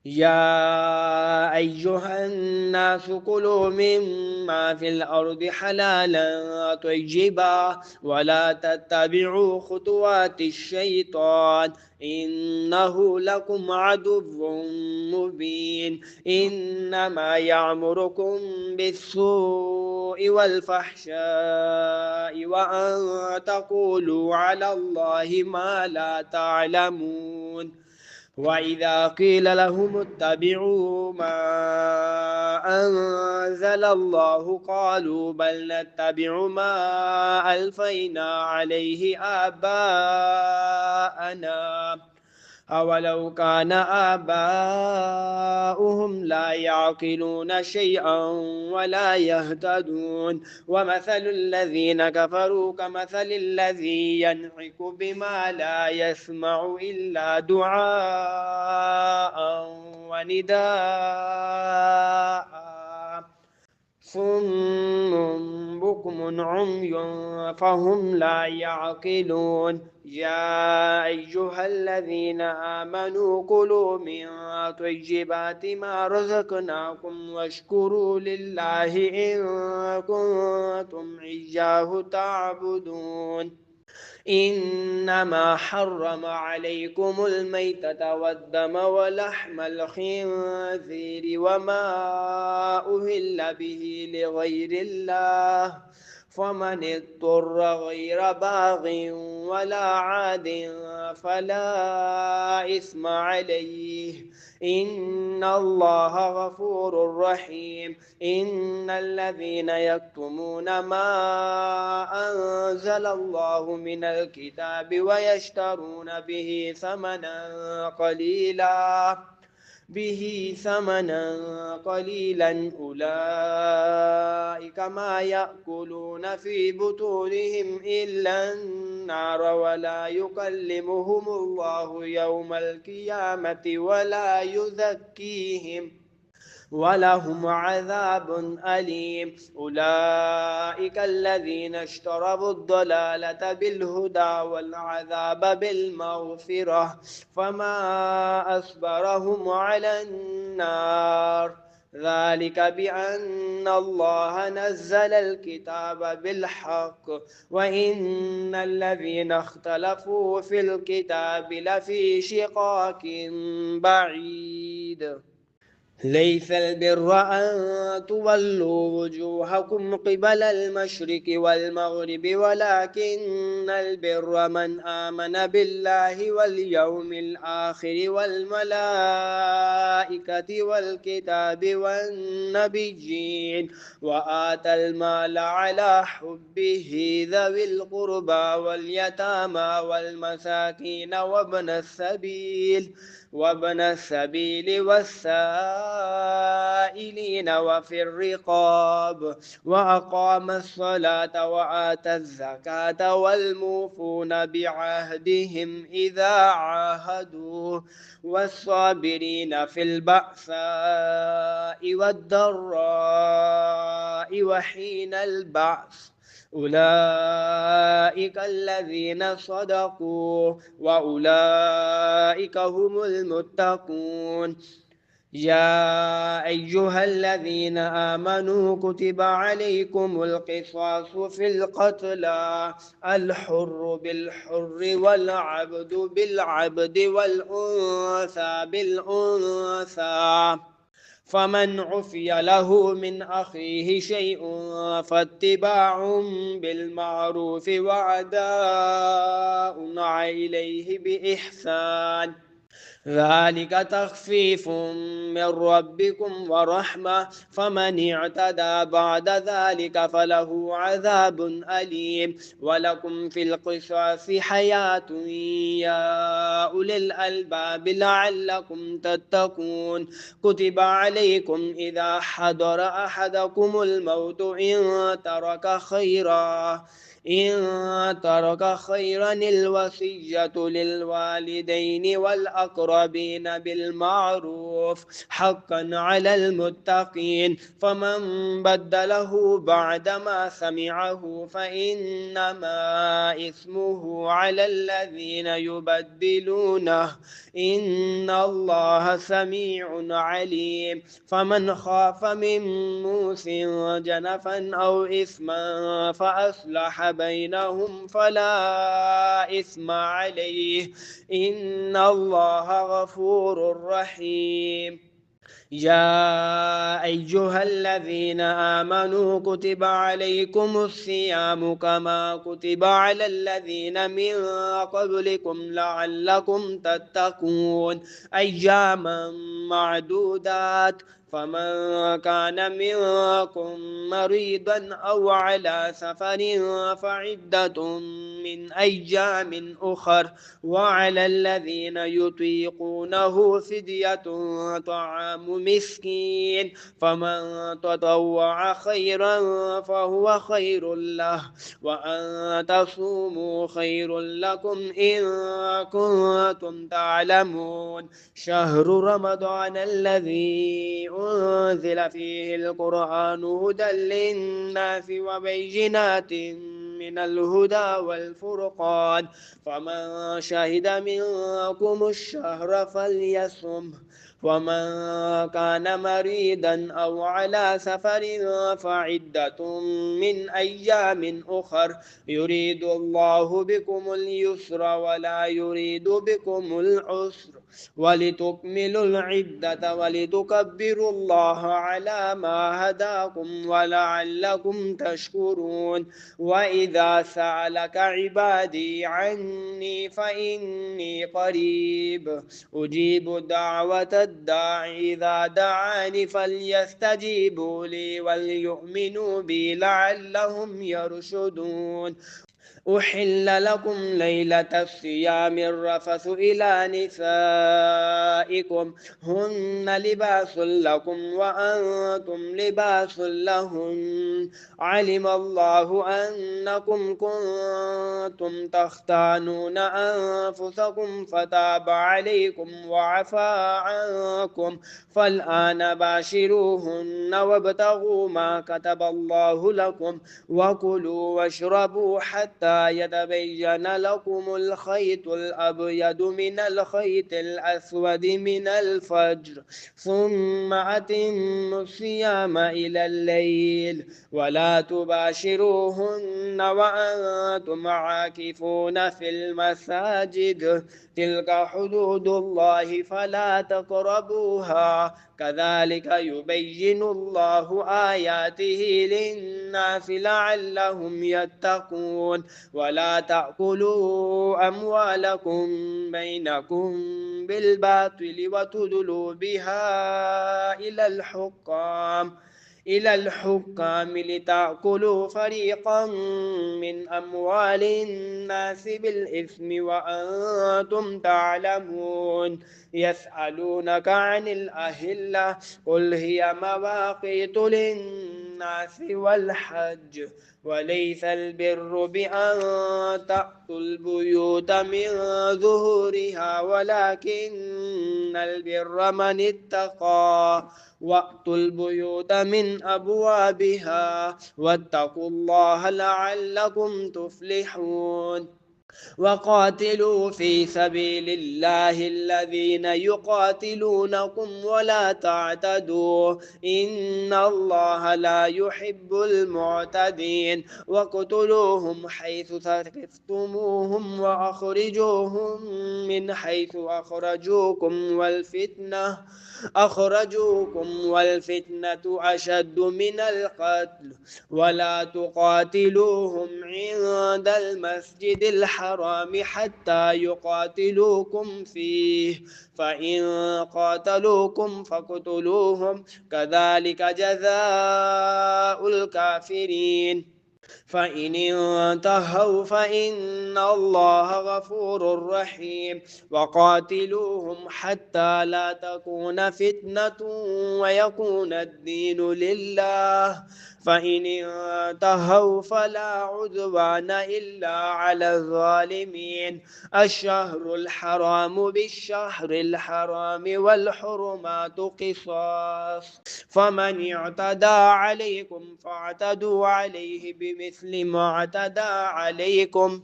يا أيها الناس كلوا مما في الأرض حلالا طيبا ولا تتبعوا خطوات الشيطان إنه لكم عدو مبين إنما يعمركم بالسوء والفحشاء وأن تقولوا على الله ما لا تعلمون وإذا قيل لهم اتبعوا ما أنزل الله قالوا بل نتبع ما ألفينا عليه آباءنا أولو كان آباؤهم لا يعقلون شيئا ولا يهتدون ومثل الذين كفروا كمثل الذي ينعق بما لا يسمع إلا دعاء ونداء صم بكم عمي فهم لا يعقلون يا أيها الذين آمنوا كلوا من طيبات ما رزقناكم واشكروا لله إن كنتم إياه تعبدون إنما حرم عليكم الميتة والدم ولحم الخنزير وما أهل به لغير الله فمن اضطر غير باغ ولا عاد فلا إثم عليه إن الله غفور رحيم إن الذين يكتمون ما أنزل الله من الكتاب ويشترون به ثمنا قليلا أولئك ما يأكلون في بطونهم إلا النار ولا يكلمهم الله يوم القيامة ولا يزكيهم ولهم عذاب أليم أولئك الذين اشتروا الضلالة بالهدى والعذاب بالمغفرة فما أصبرهم على النار ذلك بأن الله نزل الكتاب بالحق وإن الذين اختلفوا في الكتاب لفي شقاق بعيد ليس البر أن تولوا وجوهكم قبل المشرق والمغرب ولكن البر من آمن بالله واليوم الآخر والملائكة والكتاب والنبيين وآتى المال على حبه ذوي القربى واليتامى والمساكين وابن السبيل والسائلين وفي الرقاب وأقام الصلاة وآتى الزكاة والموفون بعهدهم إذا عاهدوا والصابرين في البأساء والضراء وحين البعث أولئك الذين صدقوا وأولئك هم المتقون يا أيها الذين آمنوا كتب عليكم القصاص في القتلى الحر بالحر والعبد بالعبد والأنثى بالأنثى فمن عفي له من أخيه شيء فاتباع بالمعروف وأداء إليه بإحسان ذلك تخفيف من ربكم ورحمة فمن اعتدى بعد ذلك فله عذاب أليم ولكم في القصاص حياة يا أولي الألباب لعلكم تتقون كتب عليكم إذا حضر أحدكم الموت إن ترك خيرا الوصية للوالدين والأقربين بالمعروف حقا على المتقين فمن بدله بعدما سمعه فإنما إثمه على الذين يبدلونه إن الله سميع عليم فمن خاف من موص جنفا أو إثما فأصلح بينهم فلا إثم عليه إن الله غفور رحيم يا أيها الذين آمنوا كتب عليكم الصيام كما كتب على الذين من قبلكم لعلكم تتقون أياما معدودات فمن كان منكم مريضا أو على سفر فعدة من أيام أخر وعلى الذين يطيقونه فدية طعام مسكين فمن تطوع خيرا فهو خير له وأن تصوموا خير لكم إن كنتم تعلمون شهر رمضان الذي أنزل فيه القرآن هدى للناس وبينات من الهدى والفرقان فمن شهد منكم الشهر فليصمه ومن كان مريضا أو على سفر فعدة من أيام أخر يريد الله بكم اليسر ولا يريد بكم العسر ولتكملوا العدة ولتكبروا الله على ما هداكم ولعلكم تشكرون وإذا سألك عبادي عني فإني قريب أجيب دعوة الداعي إذا دعاني فليستجيبوا لي وليؤمنوا بي لعلهم يرشدون أحل لكم ليلة الصيام الرفث إلى نسائكم هن لباس لكم وأنتم لباس لهن علم الله أنكم كنتم تختانون أنفسكم فتاب عليكم وعفى عنكم فالآن باشروهن وابتغوا ما كتب الله لكم وكلوا واشربوا حتى يتبين لكم الخيط الأبيض من الخيط الأسود من الفجر ثم أتموا الصيام إلى الليل ولا تباشروهن وأنتم عاكفون في المساجد تلك حدود الله فلا تقربوها كذلك يبين الله آياته للناس لعلهم يتقون ولا تأكلوا أموالكم بينكم بالباطل وتدلوا بها إلى الحكام لتأكلوا فريقا من أموال الناس بالإثم وأنتم تعلمون يسألونك عن الأهلة قل هي مواقيت للناس والحج وليس البر بأن تأتوا البيوت من ظهورها ولكن البر من اتقى وأتوا البيوت من أبوابها واتقوا الله لعلكم تفلحون وقاتلوا في سبيل الله الذين يقاتلونكم ولا تعتدوا إن الله لا يحب المعتدين وقتلوهم حيث ثقفتموهم وأخرجوهم من حيث أخرجوكم والفتنة أشد من القتل ولا تقاتلوهم عند المسجد الحرام الحرام حتى يقاتلوكم فيه، فإن قاتلوكم فاقتلوهم، كذلك جزاء الكافرين. فإن انتهوا فإن الله غفور رحيم. وقاتلوهم حتى لا تكون فتنة ويكون الدين لله، فإن انتهوا فلا عدوان إلا على الظالمين. الشهر الحرام بالشهر الحرام والحرمات قصاص، فمن اعتدى عليكم فاعتدوا عليه بمثل ما اعتدى عليكم،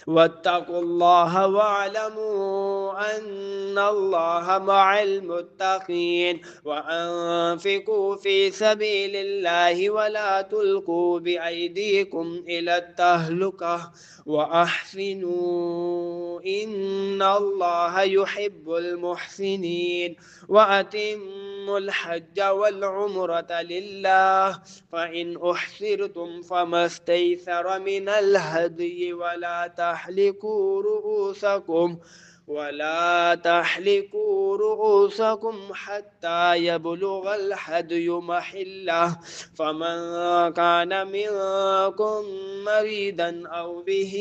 واتقوا الله واعلموا أن الله مع المتقين. وأنفقوا في سبيل الله ولا تلقوا بأيديكم إلى التهلكة وأحسنوا إن الله يحب المحسنين. وأتموا الحج والعمرة لله، فإن أحسرتم فما استيسر من الهدي ولا تحلقوا رؤوسكم حتى يبلغ الهدي محله، فمن كان منكم مريضا أو به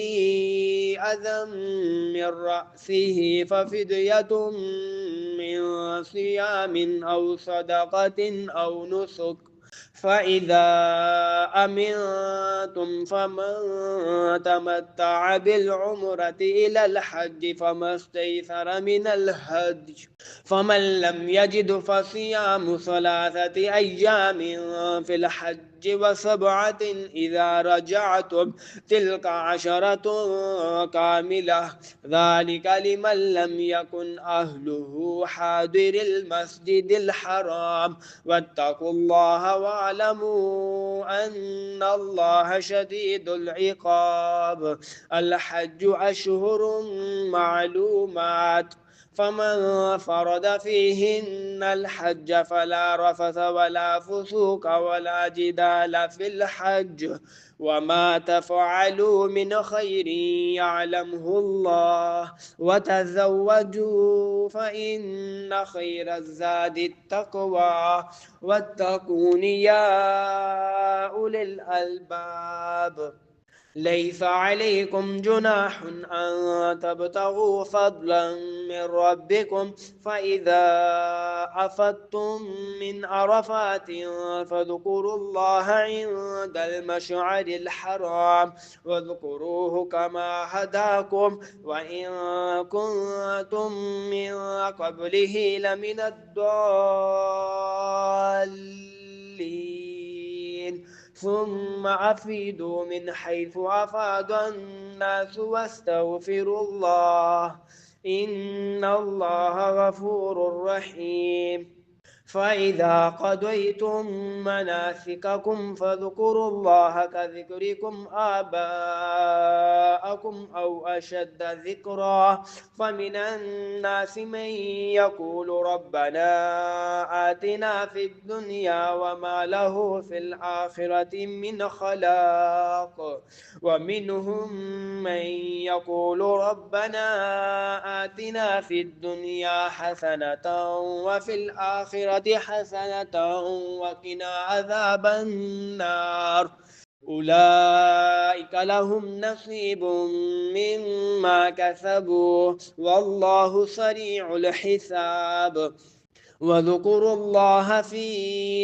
أذى من رأسه ففدية من صيام أو صدقة أو نسك، فإذا أمنتم فمن تمتع بالعمرة إلى الحج فما استيسر من الهدي، فمن لم يجد فصيام 3 أيام في الحج و7 إذا رجعتم، تلك 10 كاملة، ذلك لمن لم يكن أهله حاضر المسجد الحرام. واتقوا الله واعلموا أن الله شديد العقاب. الحج أشهر معلومات، فمن فرض فيهن الحج فلا رفث ولا فسوق ولا جدال في الحج، وما تفعلوا من خير يعلمه الله، وتزوجوا فإن خير الزاد التقوى، واتقون يا أولي الألباب. ليس عليكم جناح أن تبتغوا فضلا من ربكم، فإذا أفضتم من عرفات فاذكروا الله عند المشعر الحرام، واذكروه كما هداكم وإن كنتم من قبله لمن الضالين. ثم أفيدوا من حيث أفاد الناس واستغفروا الله إن الله غفور رحيم. فإذا قضيتم مناسككم فاذكروا الله كذكركم آباءكم أو أشد ذكرا، فمن الناس من يقول ربنا آتنا في الدنيا وما له في الآخرة من خلاق، ومنهم من يقول ربنا آتنا في الدنيا حسنة وفي الآخرة حسنة وقنا عذاب النار. أولئك لهم نصيب مما كسبوا والله سريع الحساب. واذكروا الله في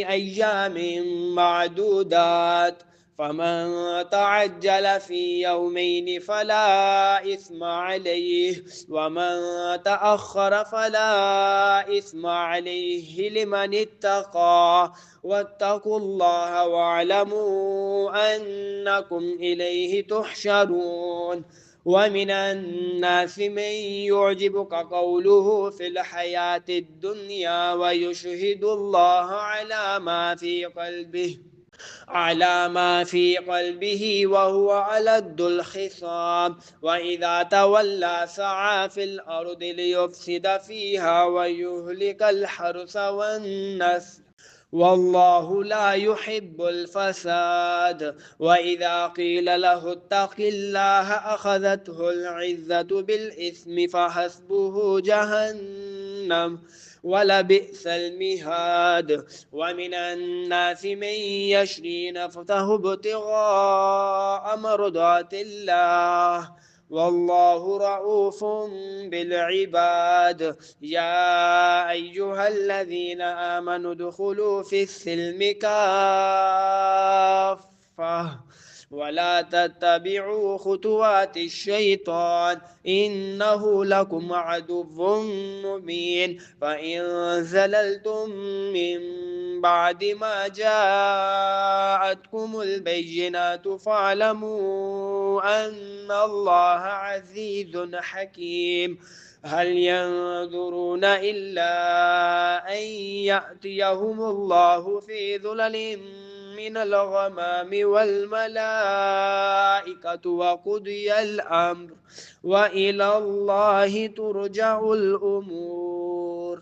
أيام معدودات، فمن تعجل في يومين فلا إثم عليه، ومن تأخر فلا إثم عليه لمن اتقى. واتقوا الله واعلموا أنكم إليه تحشرون. ومن الناس من يعجبك قوله في الحياة الدنيا ويشهد الله على ما في قلبه وهو ألد الخصام، وإذا تولى سعى في الأرض ليفسد فيها ويهلك الحرث والنسل والله لا يحب الفساد. وإذا قيل له اتق الله أخذته العزة بالإثم فحسبه جهنم ولبئس المهاد. ومن الناس من يشري نفسه ابتغاء مرضات الله والله رؤوف بالعباد. يا أيها الذين آمنوا ادخلوا في السلم كافة ولا تتبعوا خطوات الشيطان إنه لكم عدو مبين. فإن زللتم من بعد ما جاءتكم البينات فاعلموا أن الله عزيز حكيم. هل ينظرون إلا أن يأتيهم الله في ظلل من الغمام والملائكة وقضي الأمر وإلى الله ترجع الأمور.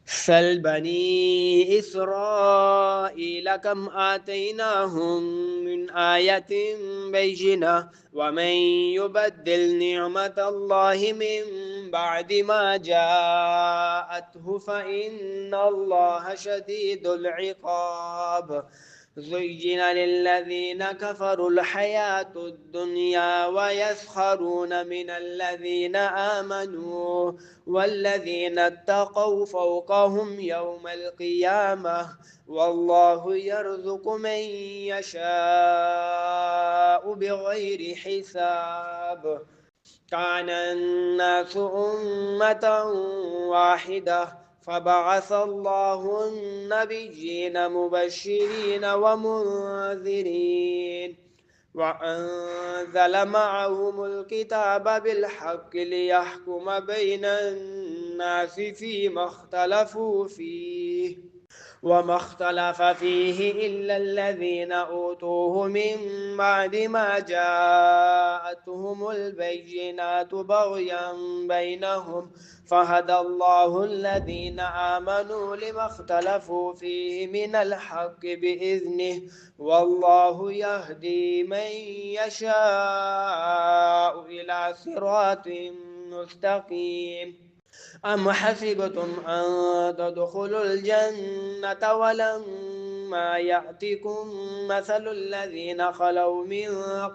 سل بني إسرائيل كم آتيناهم من آية بينة ومن يبدل نعمة الله من بعد ما جاءته فإن الله شديد العقاب. زين للذين كفروا الحياة الدنيا ويسخرون من الذين آمنوا والذين اتقوا فوقهم يوم القيامة والله يرزق من يشاء بغير حساب. كان الناس أمة واحدة فبعث الله النبيين مبشرين ومنذرين وأنزل معهم الكتاب بالحق ليحكم بين الناس فيما اختلفوا فيه وما اختلف فيه إلا الذين أوتوه من بعد ما جاءتهم البينات بغيا بينهم فهدى الله الذين آمنوا لما اختلفوا فيه من الحق بإذنه والله يهدي من يشاء إلى صراط مستقيم. أم حسبتم أن تدخلوا الجنة ولما يأتكم مثل الذين خلوا من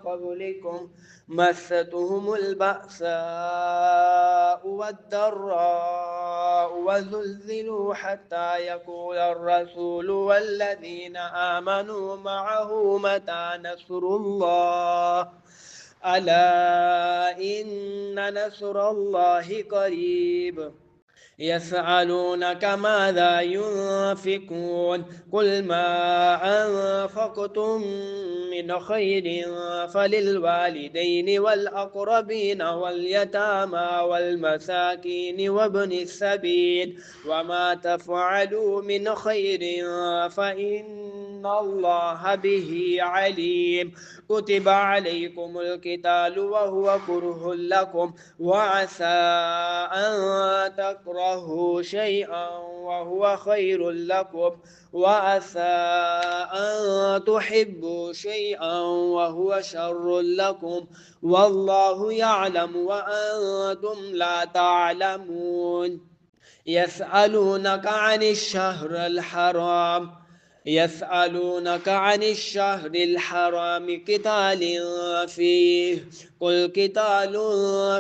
قبلكم مستهم البأساء والضراء وزلزلوا حتى يقول الرسول والذين آمنوا معه متى نصر الله ألا إن نصر الله قريب. يسألونك ماذا ينفقون قل ما أنفقتم من خير فللوالدين والأقربين واليتامى والمساكين وابن السبيل وما تفعلوا من خير فإن الله به عليم. كتب عليكم القتال وهو كره لكم وعسى أن تكرهوا شيئا وهو خير لكم وعسى أن تحبوا شيئا وهو شر لكم والله يعلم وأنتم لا تعلمون. يسألونك عن الشهر الحرام قتال فيه قل قتال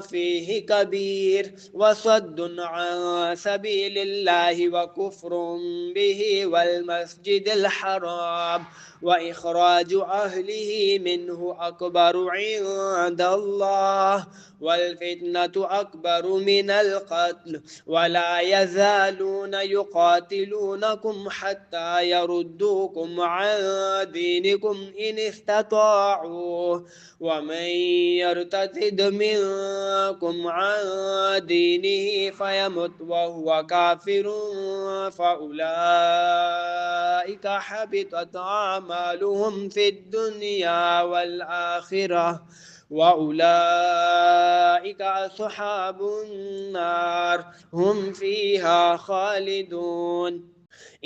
فيه كبير وصد عن سبيل الله وكفر به والمسجد الحرام وإخراج أهله منه أكبر عند الله والفتنة أكبر من القتل ولا يزالون يقاتلونكم حتى يردوكم عن دينكم إن استطاعوا ومن يرتد منكم عن دينه فيمت وهو كافر فأولئك حبطت أعمالهم في الدنيا والآخرة وأولئك أصحاب النار هم فيها خالدون.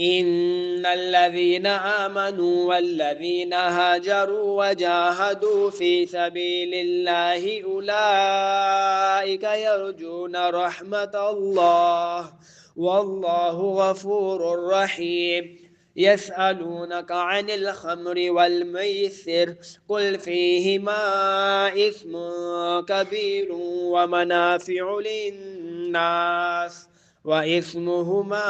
إن الذين آمنوا والذين هاجروا وجاهدوا في سبيل الله أولئك يرجون رحمة الله والله غفور رحيم. يسألونك عن الخمر والميسر قل فيهما إثم كبير ومنافع للناس وإثمهما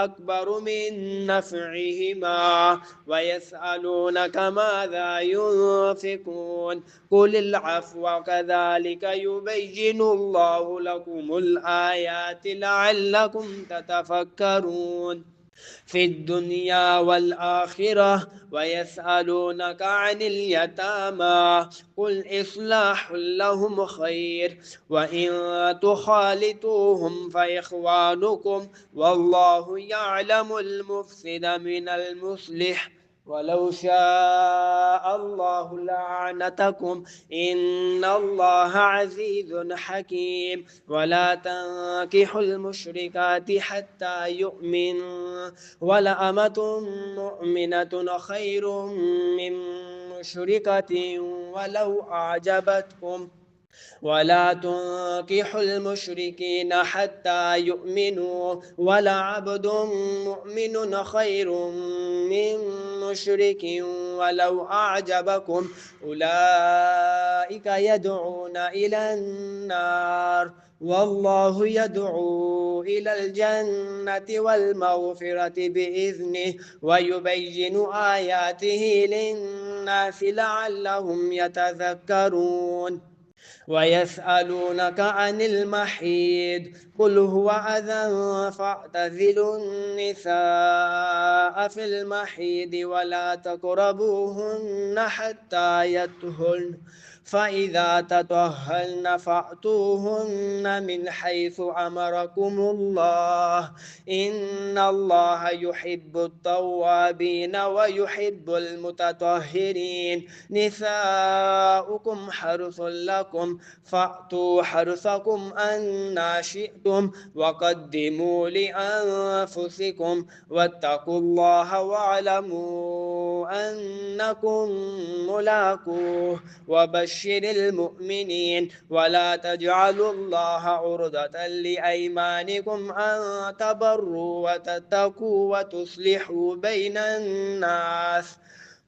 أكبر من نفعهما ويسألونك ماذا ينفقون قل العفو كذلك يبين الله لكم الآيات لعلكم تتفكرون في الدنيا والآخرة. ويسألونك عن اليتامى قل إصلاح لهم خير وإن تخالطوهم فإخوانكم والله يعلم المفسد من المصلح ولو شاء الله لأعنتكم إن الله عزيز حكيم. ولا تنكحوا المشركات حتى يؤمنوا ولأمة مؤمنة خير من مشركة ولو أعجبتكم ولا تنكحوا المشركين حتى يؤمنوا ولعبد مؤمن خير من مشرك ولو أعجبكم أولئك يدعون إلى النار والله يدعو إلى الجنة والمغفرة بإذنه ويبين آياته للناس لعلهم يتذكرون. ويسألونك عن المحيض قل هو أذى فاعتزلوا النساء في المحيض ولا تقربوهن حتى يطهرن فإذا تطهرن فأتوهن من حيث أمركم الله إن الله يحب التوابين ويحب المتطهرين. نساؤكم حرث لكم فأتوا حرثكم أنى شئتم وقدموا لأنفسكم واتقوا الله واعلموا أنكم ملاقوه وبشر المؤمنين. ولا تجعلوا الله عرضة لأيمانكم أن تبروا وتتقوا وتصلحوا بين الناس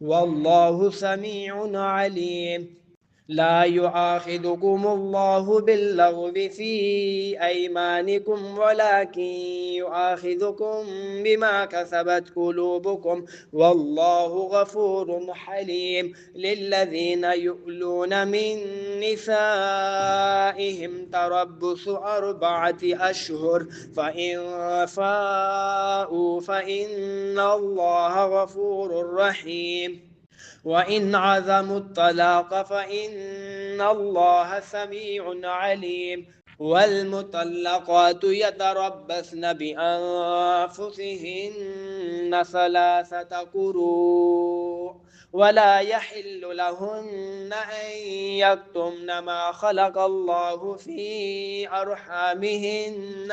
والله سميع عليم. لا يؤاخذكم الله باللغو في أيمانكم ولكن يؤاخذكم بما كسبت قلوبكم والله غفور حليم. للذين يؤلون من نسائهم تربص 4 أشهر فإن فاءوا فإن الله غفور رحيم. وإن عزموا الطلاق فإن الله سميع عليم. والمطلقات يتربصن بأنفسهن 3 قروء ولا يحل لهن أن يكتمن ما خلق الله في أرحامهن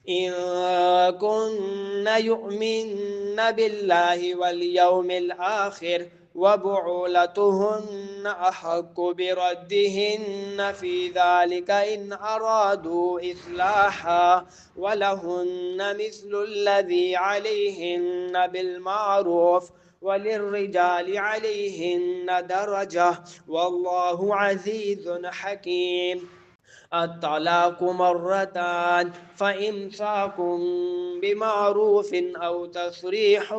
إن كن يؤمن بالله واليوم الآخر وبعولتهن أحق بردهن في ذلك إن أرادوا إصلاحا ولهن مثل الذي عليهن بالمعروف وللرجال عليهن درجة والله عزيز حكيم. الطلاق 2 مرتان فإمساك بمعروف أو تسريح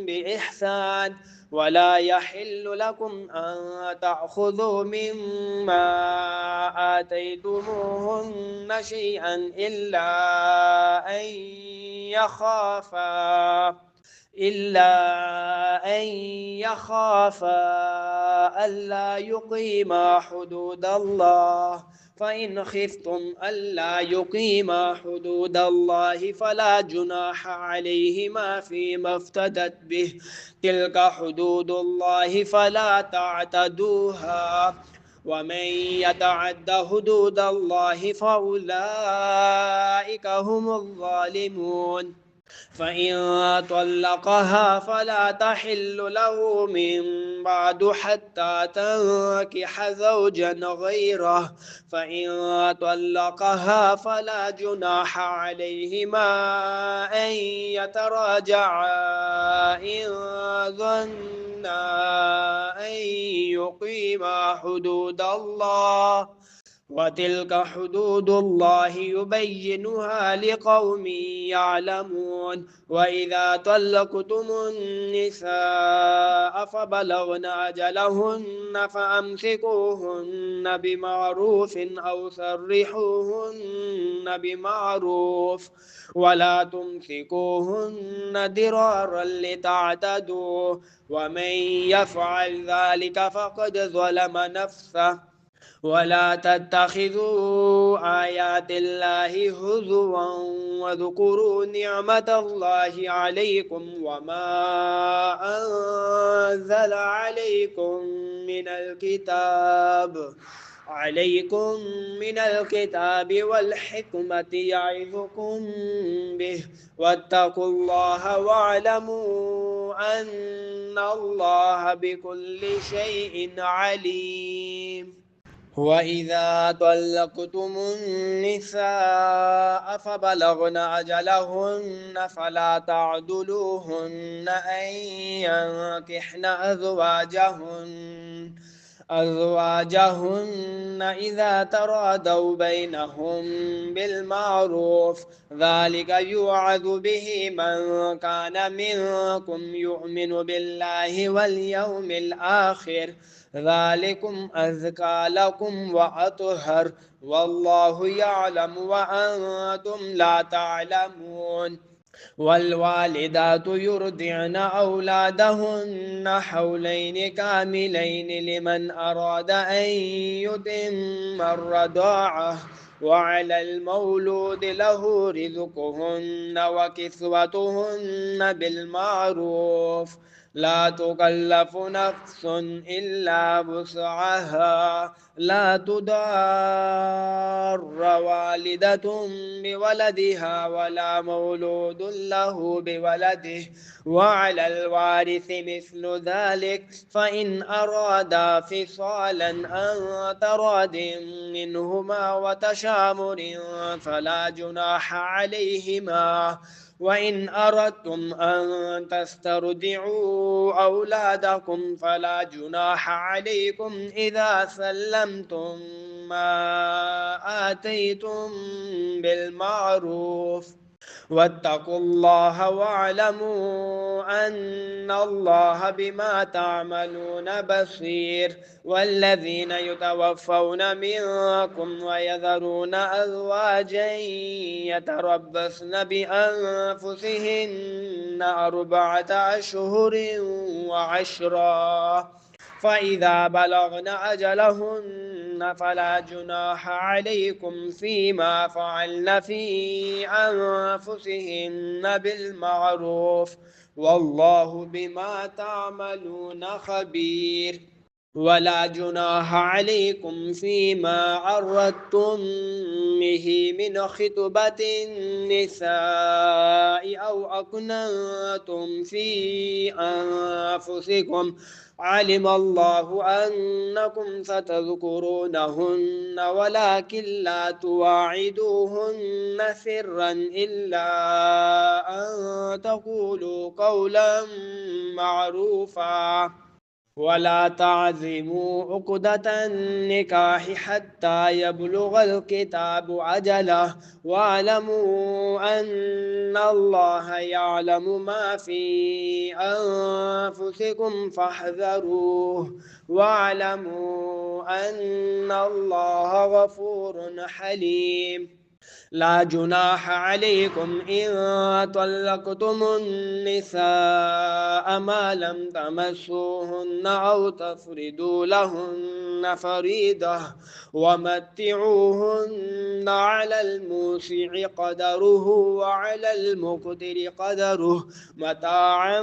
بإحسان ولا يحل لكم أن تأخذوا مما آتيتموهن شيئا إلا أن يخافا ألا يقيما حدود الله فإن خفتم ألا يقيما حدود الله فلا جناح عليهما فيما افتدت به تلك حدود الله فلا تعتدوها ومن يتعد حدود الله فأولئك هم الظالمون. فإن طلقها فلا تحل له من بعد حتى تنكح زوجا غيره، فإن طلقها فلا جناح عليهما أن يتراجعا إن ظنا أن يقيما حدود الله، وتلك حدود الله يبينها لقوم يعلمون. وإذا طلقتم النساء فبلغن أجلهن فأمسكوهن بمعروف أو سرحوهن بمعروف، ولا تمسكوهن ضرارا لتعتدوا، ومن يفعل ذلك فقد ظلم نفسه. ولا تتخذوا آيات الله هزوا واذكروا نعمة الله عليكم وما أنزل عليكم من الكتاب والحكمة يعظكم به، واتقوا الله واعلموا أن الله بكل شيء عليم. وإذا طلقتم النساء فبلغن أجلهن فلا تعضلوهن أن ينكحن أزواجهن إذا تراضوا بينهم بالمعروف، ذلك يوعظ به من كان منكم يؤمن بالله واليوم الآخر، ذلكم أزكى لكم وأطهر، والله يعلم وأنتم لا تعلمون. والوالدات يرضعن أولادهن حولين كاملين لمن أراد أن يتم الرضاعة، وعلى المولود له رزقهن وكسوتهن بالمعروف، لا تكلف نفس إلا وسعها، لا تضار والدة بولدها ولا مولود له بولده، وعلى الوارث مثل ذلك، فإن أرادا فصالا عن تراض منهما وتشاور فلا جناح عليهما. وإن أردتم أن تسترضعوا أولادكم فلا جناح عليكم إذا سلمتم ما آتيتم بالمعروف، واتقوا الله واعلموا أن الله بما تعملون بصير. والذين يتوفون منكم ويذرون أزواجا يتربصن بأنفسهن 4 أشهر وعشرا، فإذا بلغن أجلهن فلا جناح عليكم فيما فعلن في أنفسهن بالمعروف، والله بما تعملون خبير. ولا جناح عليكم فيما عرضتم به من خطبة النساء أو أكننتم في أنفسكم، علم الله أنكم ستذكرونهن ولكن لا تواعدوهن سرا إلا أن تقولوا قولا معروفا، ولا تعزموا عقدة النكاح حتى يبلغ الكتاب أجله، واعلموا أن الله يعلم ما في أنفسكم فاحذروه، واعلموا أن الله غفور حليم. لا جناح عليكم إن طلقتم النساء النساء ما لم تمسوهن أو تفردوا لهن فريضة ومتعوهن على الموسع قدره وعلى المقتر قدره متاعا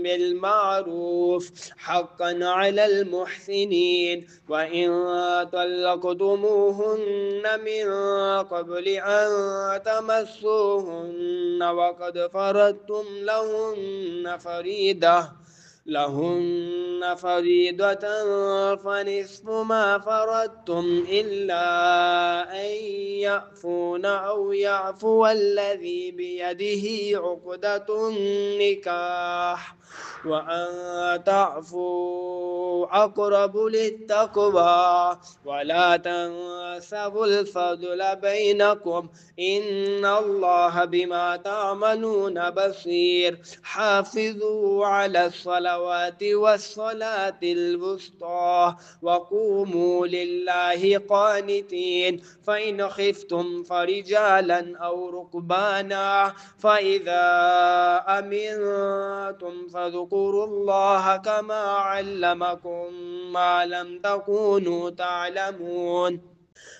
بالمعروف حقا على المحسنين. وإن طلقتموهن من قبل أن تمسوهن وقد فرضتم لهن فريضة فنصف ما فرضتم إلا أن يعفون أو يعفو الذي بيده عقدة النكاح وأن تعفوا أقرب للتقوى ولا تنسوا الفضل بينكم إن الله بما تعملون بصير. حافظوا على الصلوات والصلاة الوسطى وقوموا لله قانتين. فإن خفتم فرجالا أو ركبانا فإذا أمنتم فاذكروا الله كما علمكم ما لم تكونوا تعلمون.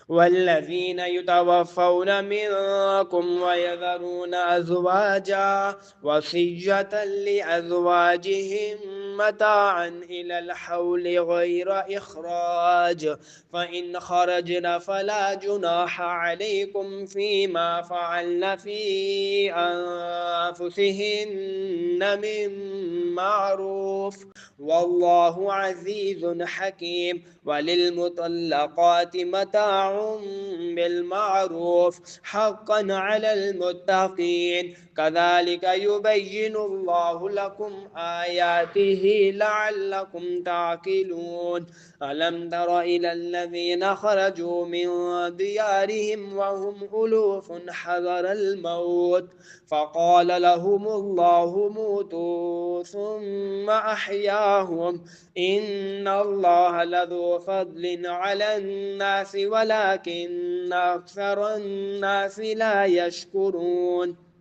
والذين يتوفون منكم ويذرون أزواجا وصية لأزواجهم متاعا إلى الحول غير إخراج فإن خرجن فلا جناح عليكم فيما فعلن في أنفسهن من معروف والله عزيز حكيم. وللمطلقات متاع بالمعروف حقا على المتقين كذلك يبين الله لكم آياته لعلكم تعقلون. ألم تر إلى الذين خرجوا من ديارهم وهم ألوف حذر الموت فقال لهم الله موتوا ثم أحياهم إن الله لذو فضل على الناس ولكن أكثر الناس لا يشكرون.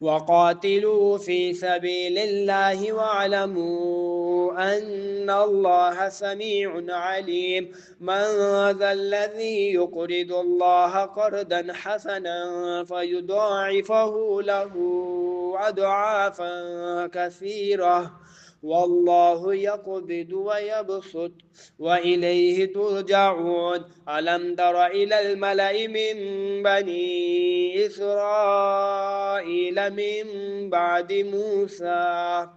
وقاتلوا في سبيل الله واعلموا أن الله سميع عليم. من ذا الذي يقرض الله قرضا حسنا فيضاعفه له أضعافا كثيرة والله يقبض ويبسط وإليه ترجعون. ألم تر إلى الملأ من بني إسرائيل من بعد موسى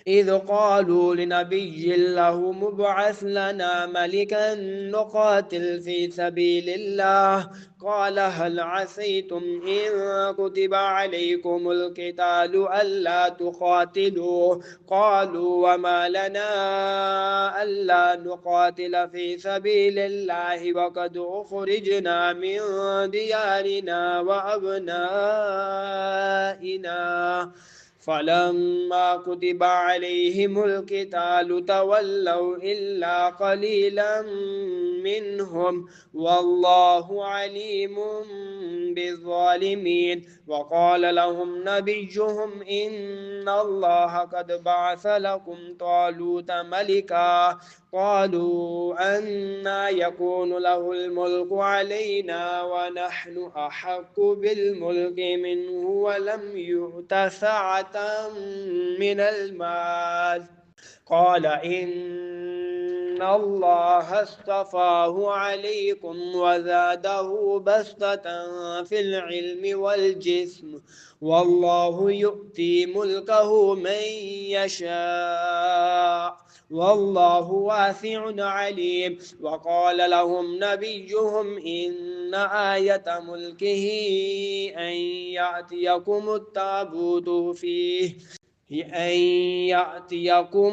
إذ قالوا لنبي له مبعث لنا ملكا نقاتل في سبيل الله قال هل عسيتم إن كتب عليكم القتال ألا تقاتلوا قالوا وما لنا ألا نقاتل في سبيل الله وقد أخرجنا من ديارنا وأبنائنا فلما كتب عليهم القتال تولوا إلا قليلا منهم والله عليم بالظالمين. وقال لهم نبيهم إن الله قد بعث لكم طالوت ملكا قالوا أنى يكون له الملك علينا ونحن أحق بالملك منه ولم يؤت سعة من المال قال إن الله اصطفاه عليكم وزاده بسطة في العلم والجسم والله يؤتي ملكه من يشاء والله واسع عليم. وقال لهم نبيهم إن آية ملكه أن يأتيكم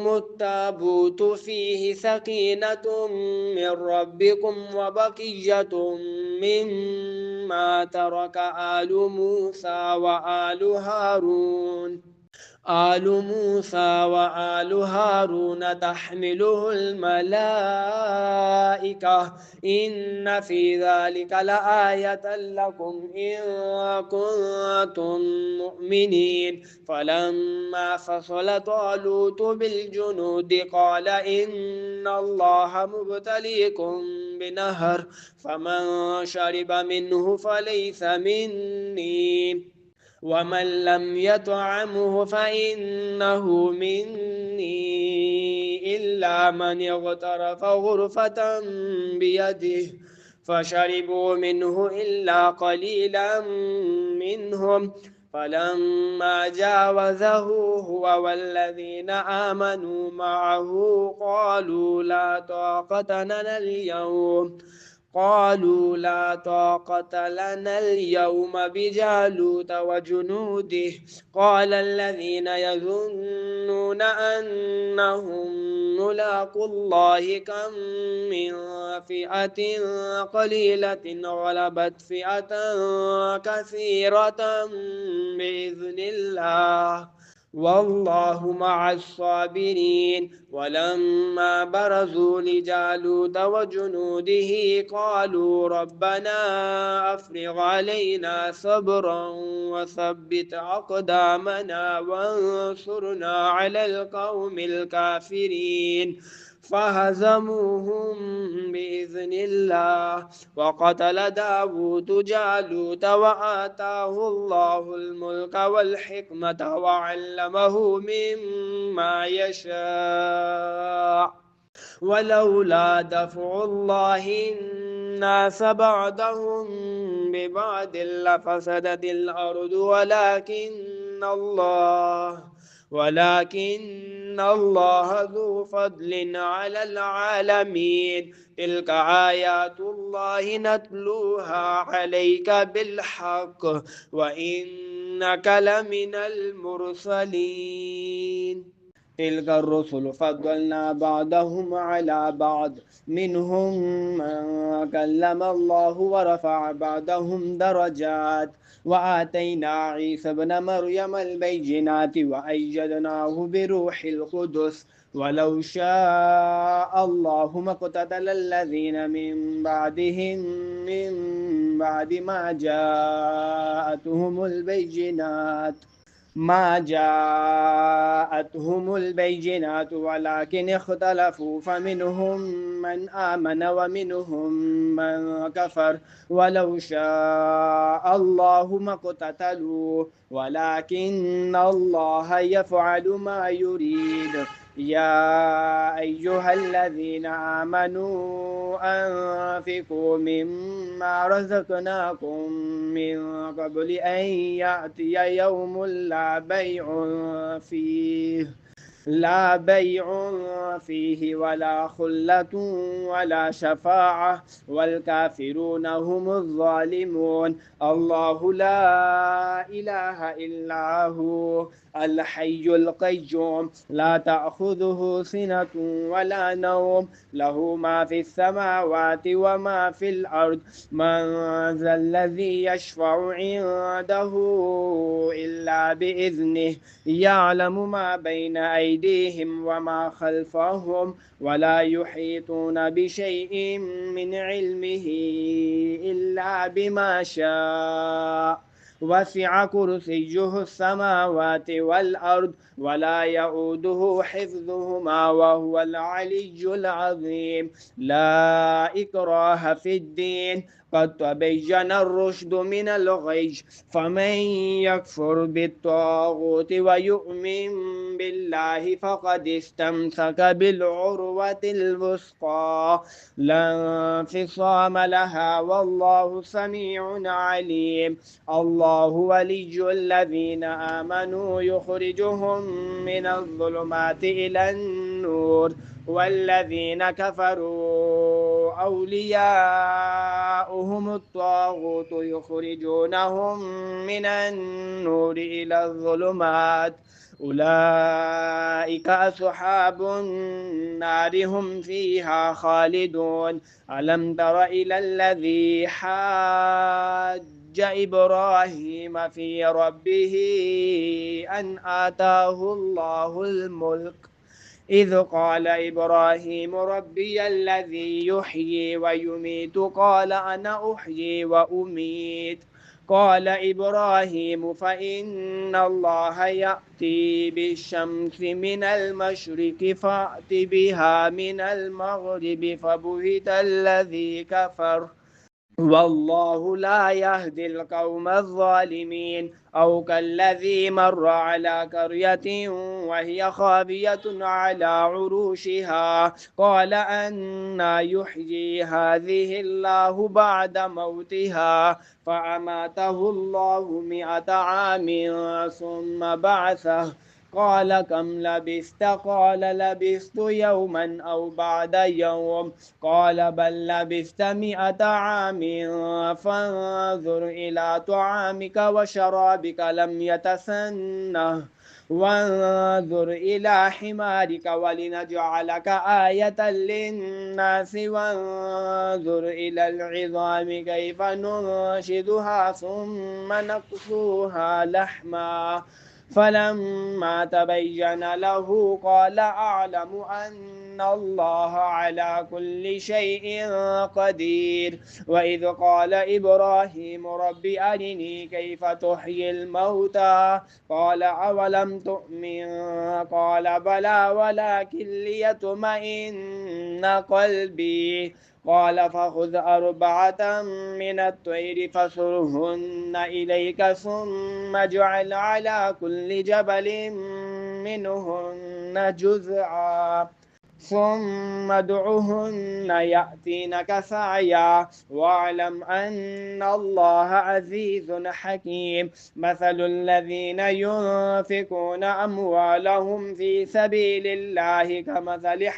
التابوت فيه سكينة من ربكم وبقية مما ترك آل موسى وآل هارون آل موسى وآل هارون تحمله الملائكة إن في ذلك لآية لكم إن كنتم مؤمنين فلما فصل طالوت بالجنود قال إن الله مبتليكم بنهر فمن شرب منه فليس مني ومن لم يطعمه فإنه مني إلا من اغترف غرفة بيده فشربوا منه إلا قليلا منهم فلما جاوزه هو والذين آمنوا معه قالوا لا طاقة لنا اليوم بجالوت وجنوده قال الذين يظنون أنهم ملاقو الله كم من فئة قليلة غلبت فئة كثيرة بإذن الله والله مع الصابرين ولما برزوا لجالوت وجنوده قالوا ربنا أفرغ علينا صبرا وثبت أقدامنا وانصرنا على القوم الكافرين فهزموهم بإذن الله وقتل داود جالوت وآتاه الله الملك والحكمة وعلمه مما يشاء ولولا دفع الله الناس بعضهم ببعض لفسدت الأرض ولكن الله ذو فضل على العالمين تلك آيات الله نتلوها عليك بالحق وإنك لمن المرسلين تلك الرسل فضلنا بعضهم على بعض منهم من كلم الله ورفع بعضهم درجات وآتينا عيسى ابن مريم البينات وأيدناه بروح القدس ولو شاء الله ما اقتتل الذين من بعدهم من بعد ما جاءتهم البينات ولكن اختلفوا فمنهم من آمن ومنهم من كفر ولو شاء الله ما اقتتلوا ولكن الله يفعل ما يريد يا أيها الذين آمنوا أنفقوا مما رزقناكم من قبل أن يأتي يوم لا بيع فيه ولا خلة ولا شفاعة والكافرون هم الظالمون الله لا إله إلا هو الحي القيوم لا تأخذه سنة ولا نوم له ما في السماوات وما في الأرض من ذا الذي يشفع عنده إلا بإذنه يعلم ما بين أيديهم وما خلفهم ولا يحيطون بشيء من علمه إلا بما شاء وسع كرسيه السماوات والأرض ولا يؤوده حفظهما وهو العلي العظيم لا إكراه في الدين قد تبين الرشد من الغي فمن يكفر بالطاغوت ويؤمن بالله فقد استمسك بالعروة الوثقى لا انفصام لها والله سميع عليم الله ولي الذين آمنوا يخرجهم من الظلمات إلى النور والذين كفروا أولياؤهم الطاغوت يخرجونهم من النور إلى الظلمات أولئك أصحاب النار هم فيها خالدون ألم تر إلى الذي حاج حج إبراهيم في ربه أن آتاه الله الملك إذ قال إبراهيم ربي الذي يحيي ويميت قال أنا أحيي وأميت قال إبراهيم فإن الله يأتي بالشمس من المشرق فأت بها من المغرب فبهت الذي كفر والله لا يهدي القوم الظالمين أو كالذي مر على قرية وهي خاوية على عروشها قال أنى يحيي هذه الله بعد موتها فأماته الله 100 عام ثم بعثه قال كم لبثت قال لبثت يوما أو بعد يوم قال بل لبثت 100 عام فانظر إلى طعامك وشرابك لم يتسنه وانظر إلى حمارك ولنجعلك آية للناس وانظر إلى العظام كيف ننشدها ثم نكسوها لحما فلما تبين له قال أعلم أن الله على كل شيء قدير وإذ قال إبراهيم رب أرني كيف تحيي الموتى قال أولم تؤمن قال بلى ولكن ليطمئن قلبي قال فخذ 4 من الطير فصرهن إليك ثم اجعل على كل جبل منهن جزعا ثم ادعهن يأتينك سعيا واعلم أن الله عزيز حكيم مثل الذين ينفقون أموالهم في سبيل الله كمثل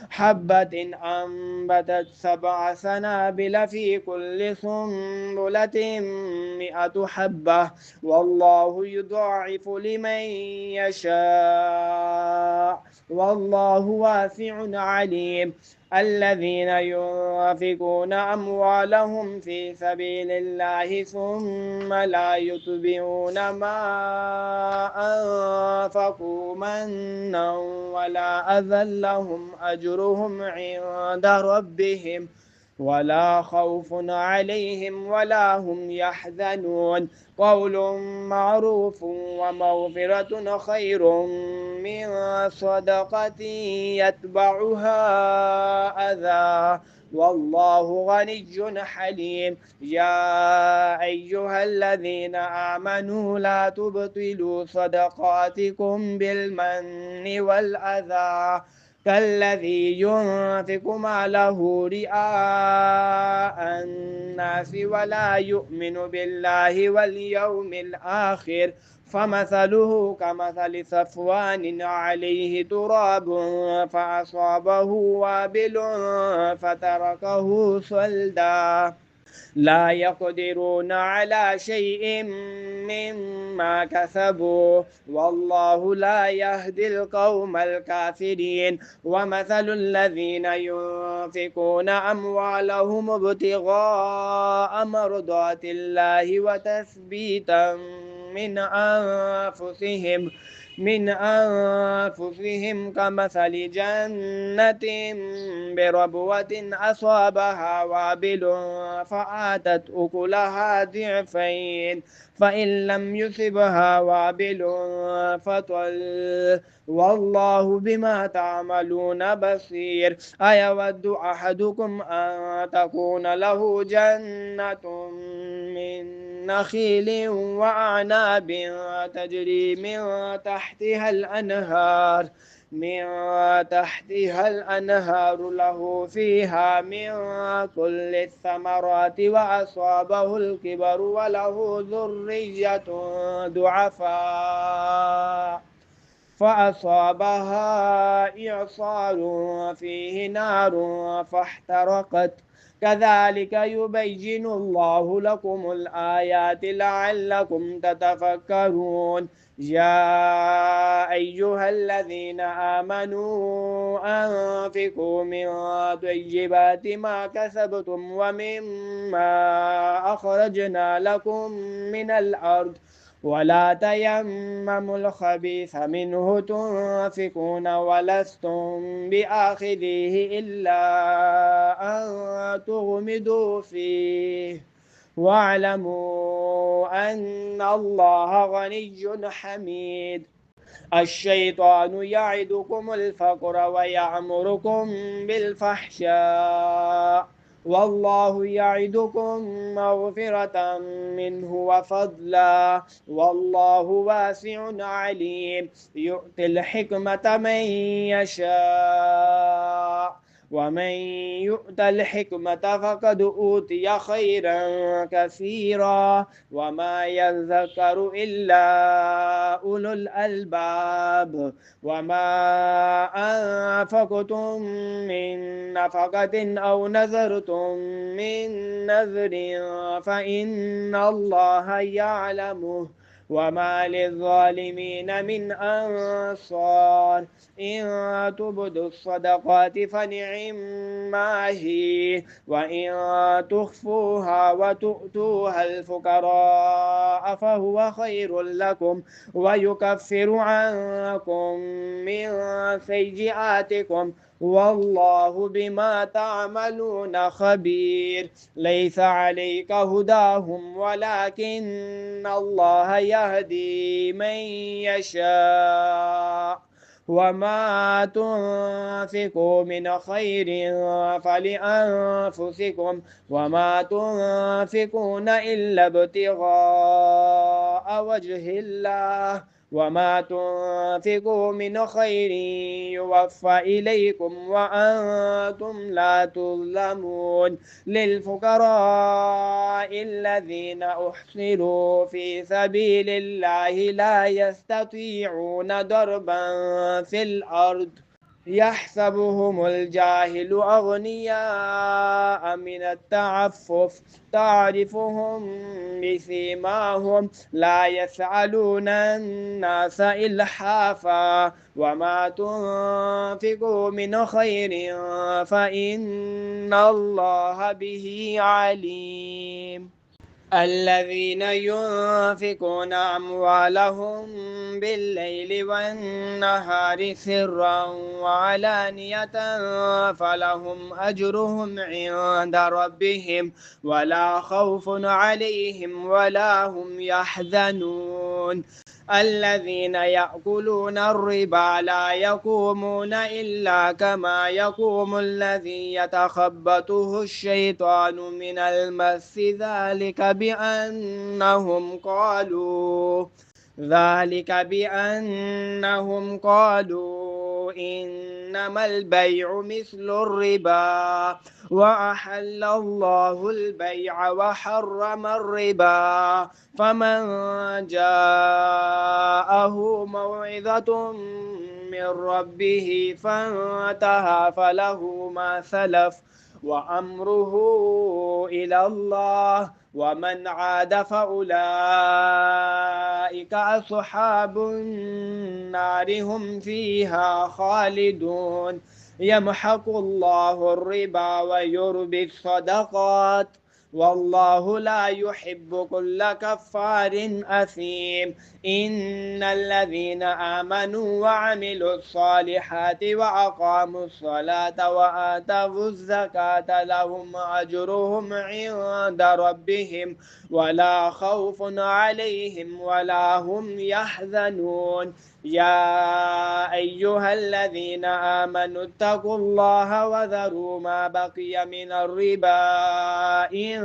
حبة أنبتت 7 سنابل في كل سنبلة 100 حبة والله يضاعف لمن يشاء والله واسع عليم الذين ينفقون أموالهم في سبيل الله ثم لا يتبعون ما أنفقوا منا ولا أذى لهم أجرهم عند ربهم ولا خوف عليهم ولا هم يحزنون قول معروف ومغفرة خير من صدقة يتبعها أذى والله غني حليم يا أيها الذين آمنوا لا تبطلوا صدقاتكم بالمن والأذى كالذي ينفق ماله رئاء الناس ولا يؤمن بالله واليوم الآخر فمثله كمثل صفوان عليه تراب فأصابه وابل فتركه صلدا لا يقدرون على شيء مما كسبوا والله لا يهدي القوم الكافرين ومثل الذين ينفقون أموالهم ابتغاء مرضات الله وتثبيتا من أنفسهم كمثل جنة بربوة أصابها وابل فآتت أكلها ضعفين فإن لم يصبها وابل فطل والله بما تعملون بصير أيود أحدكم أن تكون له جنة من نخيل وأعناب تجري من تحتها الأنهار له فيها من كل الثمرات وأصابه الكبر وله ذرية ضعفاء فأصابها إعصار فيه نار فاحترقت كذلك يبين الله لكم الآيات لعلكم تتفكرون. يا أيها الذين آمنوا أنفقوا من طيبات ما كسبتم ومما أخرجنا لكم من الأرض ولا تيمموا الخبيث منه تنفقون ولستم بآخذيه إلا أن تغمضوا فيه واعلموا أن الله غني حميد. الشيطان يعدكم الفقر ويأمركم بالفحشاء والله يعدكم مغفرة منه وفضلا والله واسع عليم. يؤتي الحكمة من يشاء ومن يؤت الحكمة فقد أوتي خيرا كثيرا وما يذكر إلا أولو الألباب. وما أنفقتم من نفقة أو نذرتم من نذر فإن الله يعلمه وما للظالمين من أنصار. إن تبدوا الصدقات فنعما هي وإن تخفوها وتؤتوها الفقراء فهو خير لكم ويكفر عنكم من سيئاتكم والله بما تعملون خبير. ليس عليك هداهم ولكن الله يهدي من يشاء وما تنفقوا من خير فلأنفسكم وما تنفقون إلا ابتغاء وجه الله وما تنفقوا من خير يوفى إليكم وأنتم لا تظلمون. للفقراء الذين أحصروا في سبيل الله لا يستطيعون ضربا في الأرض يحسبهم الجاهل أغنياء من التعفف تعرفهم بسيماهم لا يسألون الناس إلحافا وما تنفقوا من خير فإن الله به عليم. الذين ينفقون أموالهم بالليل والنهار سرا وعلانية فلهم أجرهم عند ربهم ولا خوف عليهم ولا هم يحزنون. الذين يأكلون الربا لا يقومون إلا كما يقوم الذي يتخبطه الشيطان من المس ذلك بأنهم قالوا إنما البيع مثل الربا وأحل الله البيع وحرم الربا. فمن جاءه موعظة من ربه فانتهى فله ما سلف وأمره إلى الله ومن عاد فأولئك أصحاب النار هم فيها خالدون. يمحق الله الربا ويربي الصدقات والله لا يحب كل كفار أثيم. إن الذين آمنوا وعملوا الصالحات وأقاموا الصلاة وآتوا الزكاة لهم أجرهم عند ربهم ولا خوف عليهم ولا هم يحزنون. يا أيها الذين آمنوا اتقوا الله وذروا ما بقي من الربا إن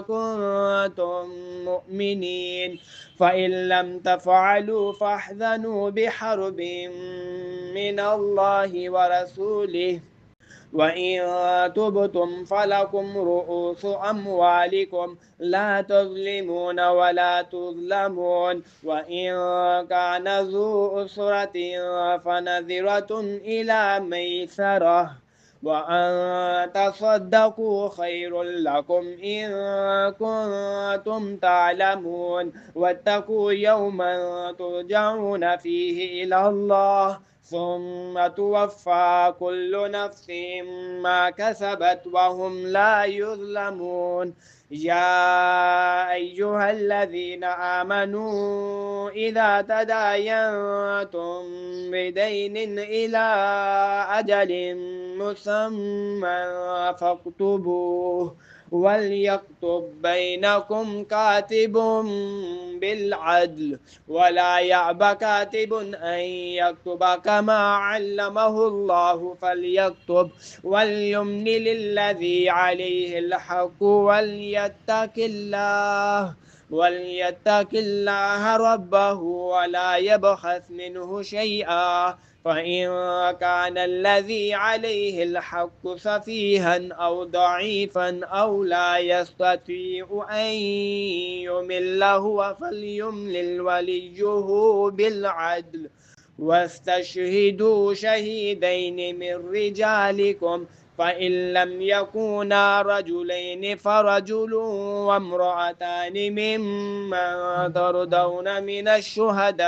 كنتم مؤمنين فإن لم تفعلوا فاحذروا بحرب من الله ورسوله وإن تبتم فلكم رؤوس أموالكم لا تظلمون ولا تظلمون. وإن كان ذو أسرة فنذرة إلى ميسرة وأن تصدقوا خير لكم إن كنتم تعلمون واتقوا يوما ترجعون فيه إلى الله ثم توفى كل نفس ما كسبت وهم لا يظلمون. يا أيها الذين آمنوا إذا تداينتم بدين إلى أجل مسمى فاكتبوه وليكتب بينكم كاتب بالعدل ولا يأب كاتب أن يكتب كما علمه الله فليكتب وليملل الذي عليه الحق وليتق الله ربه ولا يبخس منه شيئا فإن كان الذي عليه الحق سفيها أو ضعيفا أو لا يستطيع أن يمل هو فليملل وليه بالعدل واستشهدوا شهيدين من رجالكم فإن لم يكونا رجلين فرجل وامرأتان ممن ترضون من الشهداء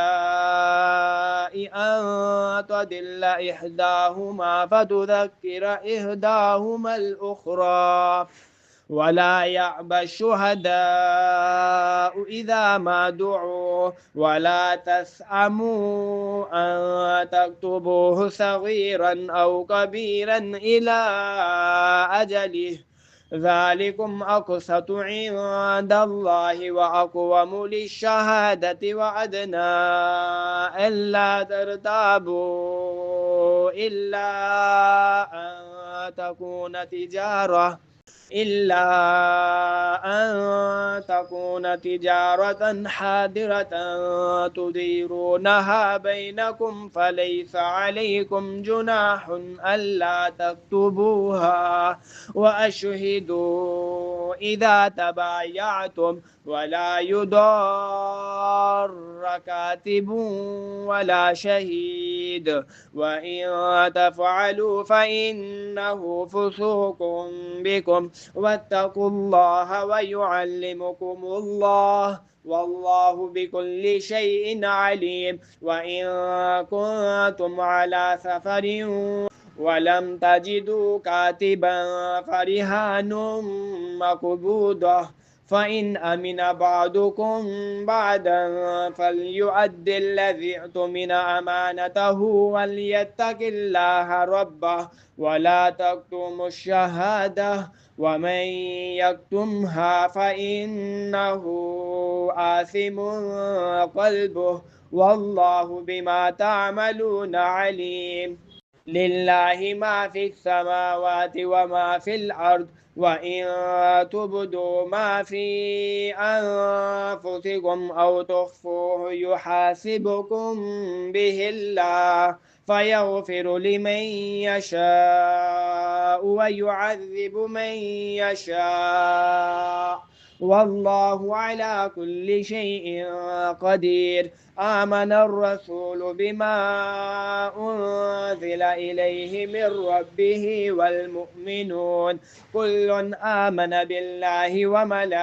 أن تضل إحداهما فتذكر إحداهما الأخرى ولا يأبى الشهداء إذا ما دعوا ولا تسأموا أن تكتبوه صغيرا أو كبيرا إلى أجله ذلكم أقسط عند الله وأقوم للشهادة وأدنى ألا ترتابوا إلا أن تكون تجارة حاضرة تديرونها بينكم فليس عليكم جناح ألا تكتبوها وأشهدوا إذا تبايعتم ولا يضار كاتب ولا شهيد وإن تفعلوا فإنه فسوق بكم واتقوا الله ويعلمكم الله والله بكل شيء عليم. وإن كنتم على سفر ولم تجدوا كاتبا فرهان مقبوضة فإن أمن بعضكم بعدا فليؤد الذي اؤتمن أمانته وليتق الله ربه ولا تكتموا الشهادة ومن يكتمها فإنه آثم قلبه والله بما تعملون عليم. لله ما في السماوات وما في الأرض وإن تبدوا ما في أنفسكم أو تخفوه يحاسبكم به الله فيغفر لمن يشاء ويعذب من يشاء والله على كل شيء قدير. آمن الرسول بما أنزل إليه من ربه والمؤمنون كل آمن بالله وملائكته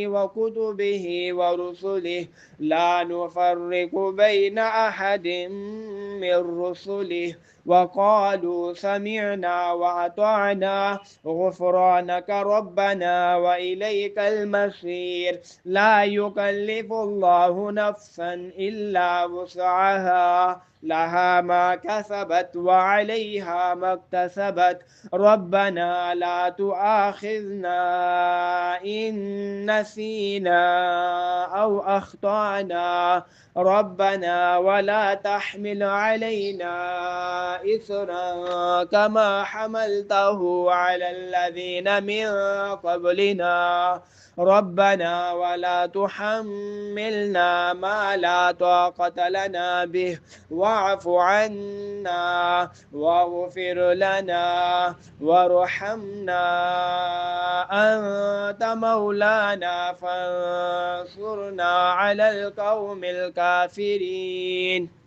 وكتبه ورسله لا نفرق بين أحد من رسله وقالوا سمعنا وأطعنا غفرانك ربنا وإليك المصير. لا يكلف الله نفسا إلا وسعها لها ما كسبت وعليها ما اكتسبت ربنا لا تؤاخذنا إن نسينا أو أخطأنا ربنا ولا تحمل علينا إثرا كما حملته على الذين من قبلنا ربنا ولا تحملنا ما لا طاقة لنا به واعف عنا واغفر لنا وارحمنا أنت مولانا فانصرنا على القوم الكافرين.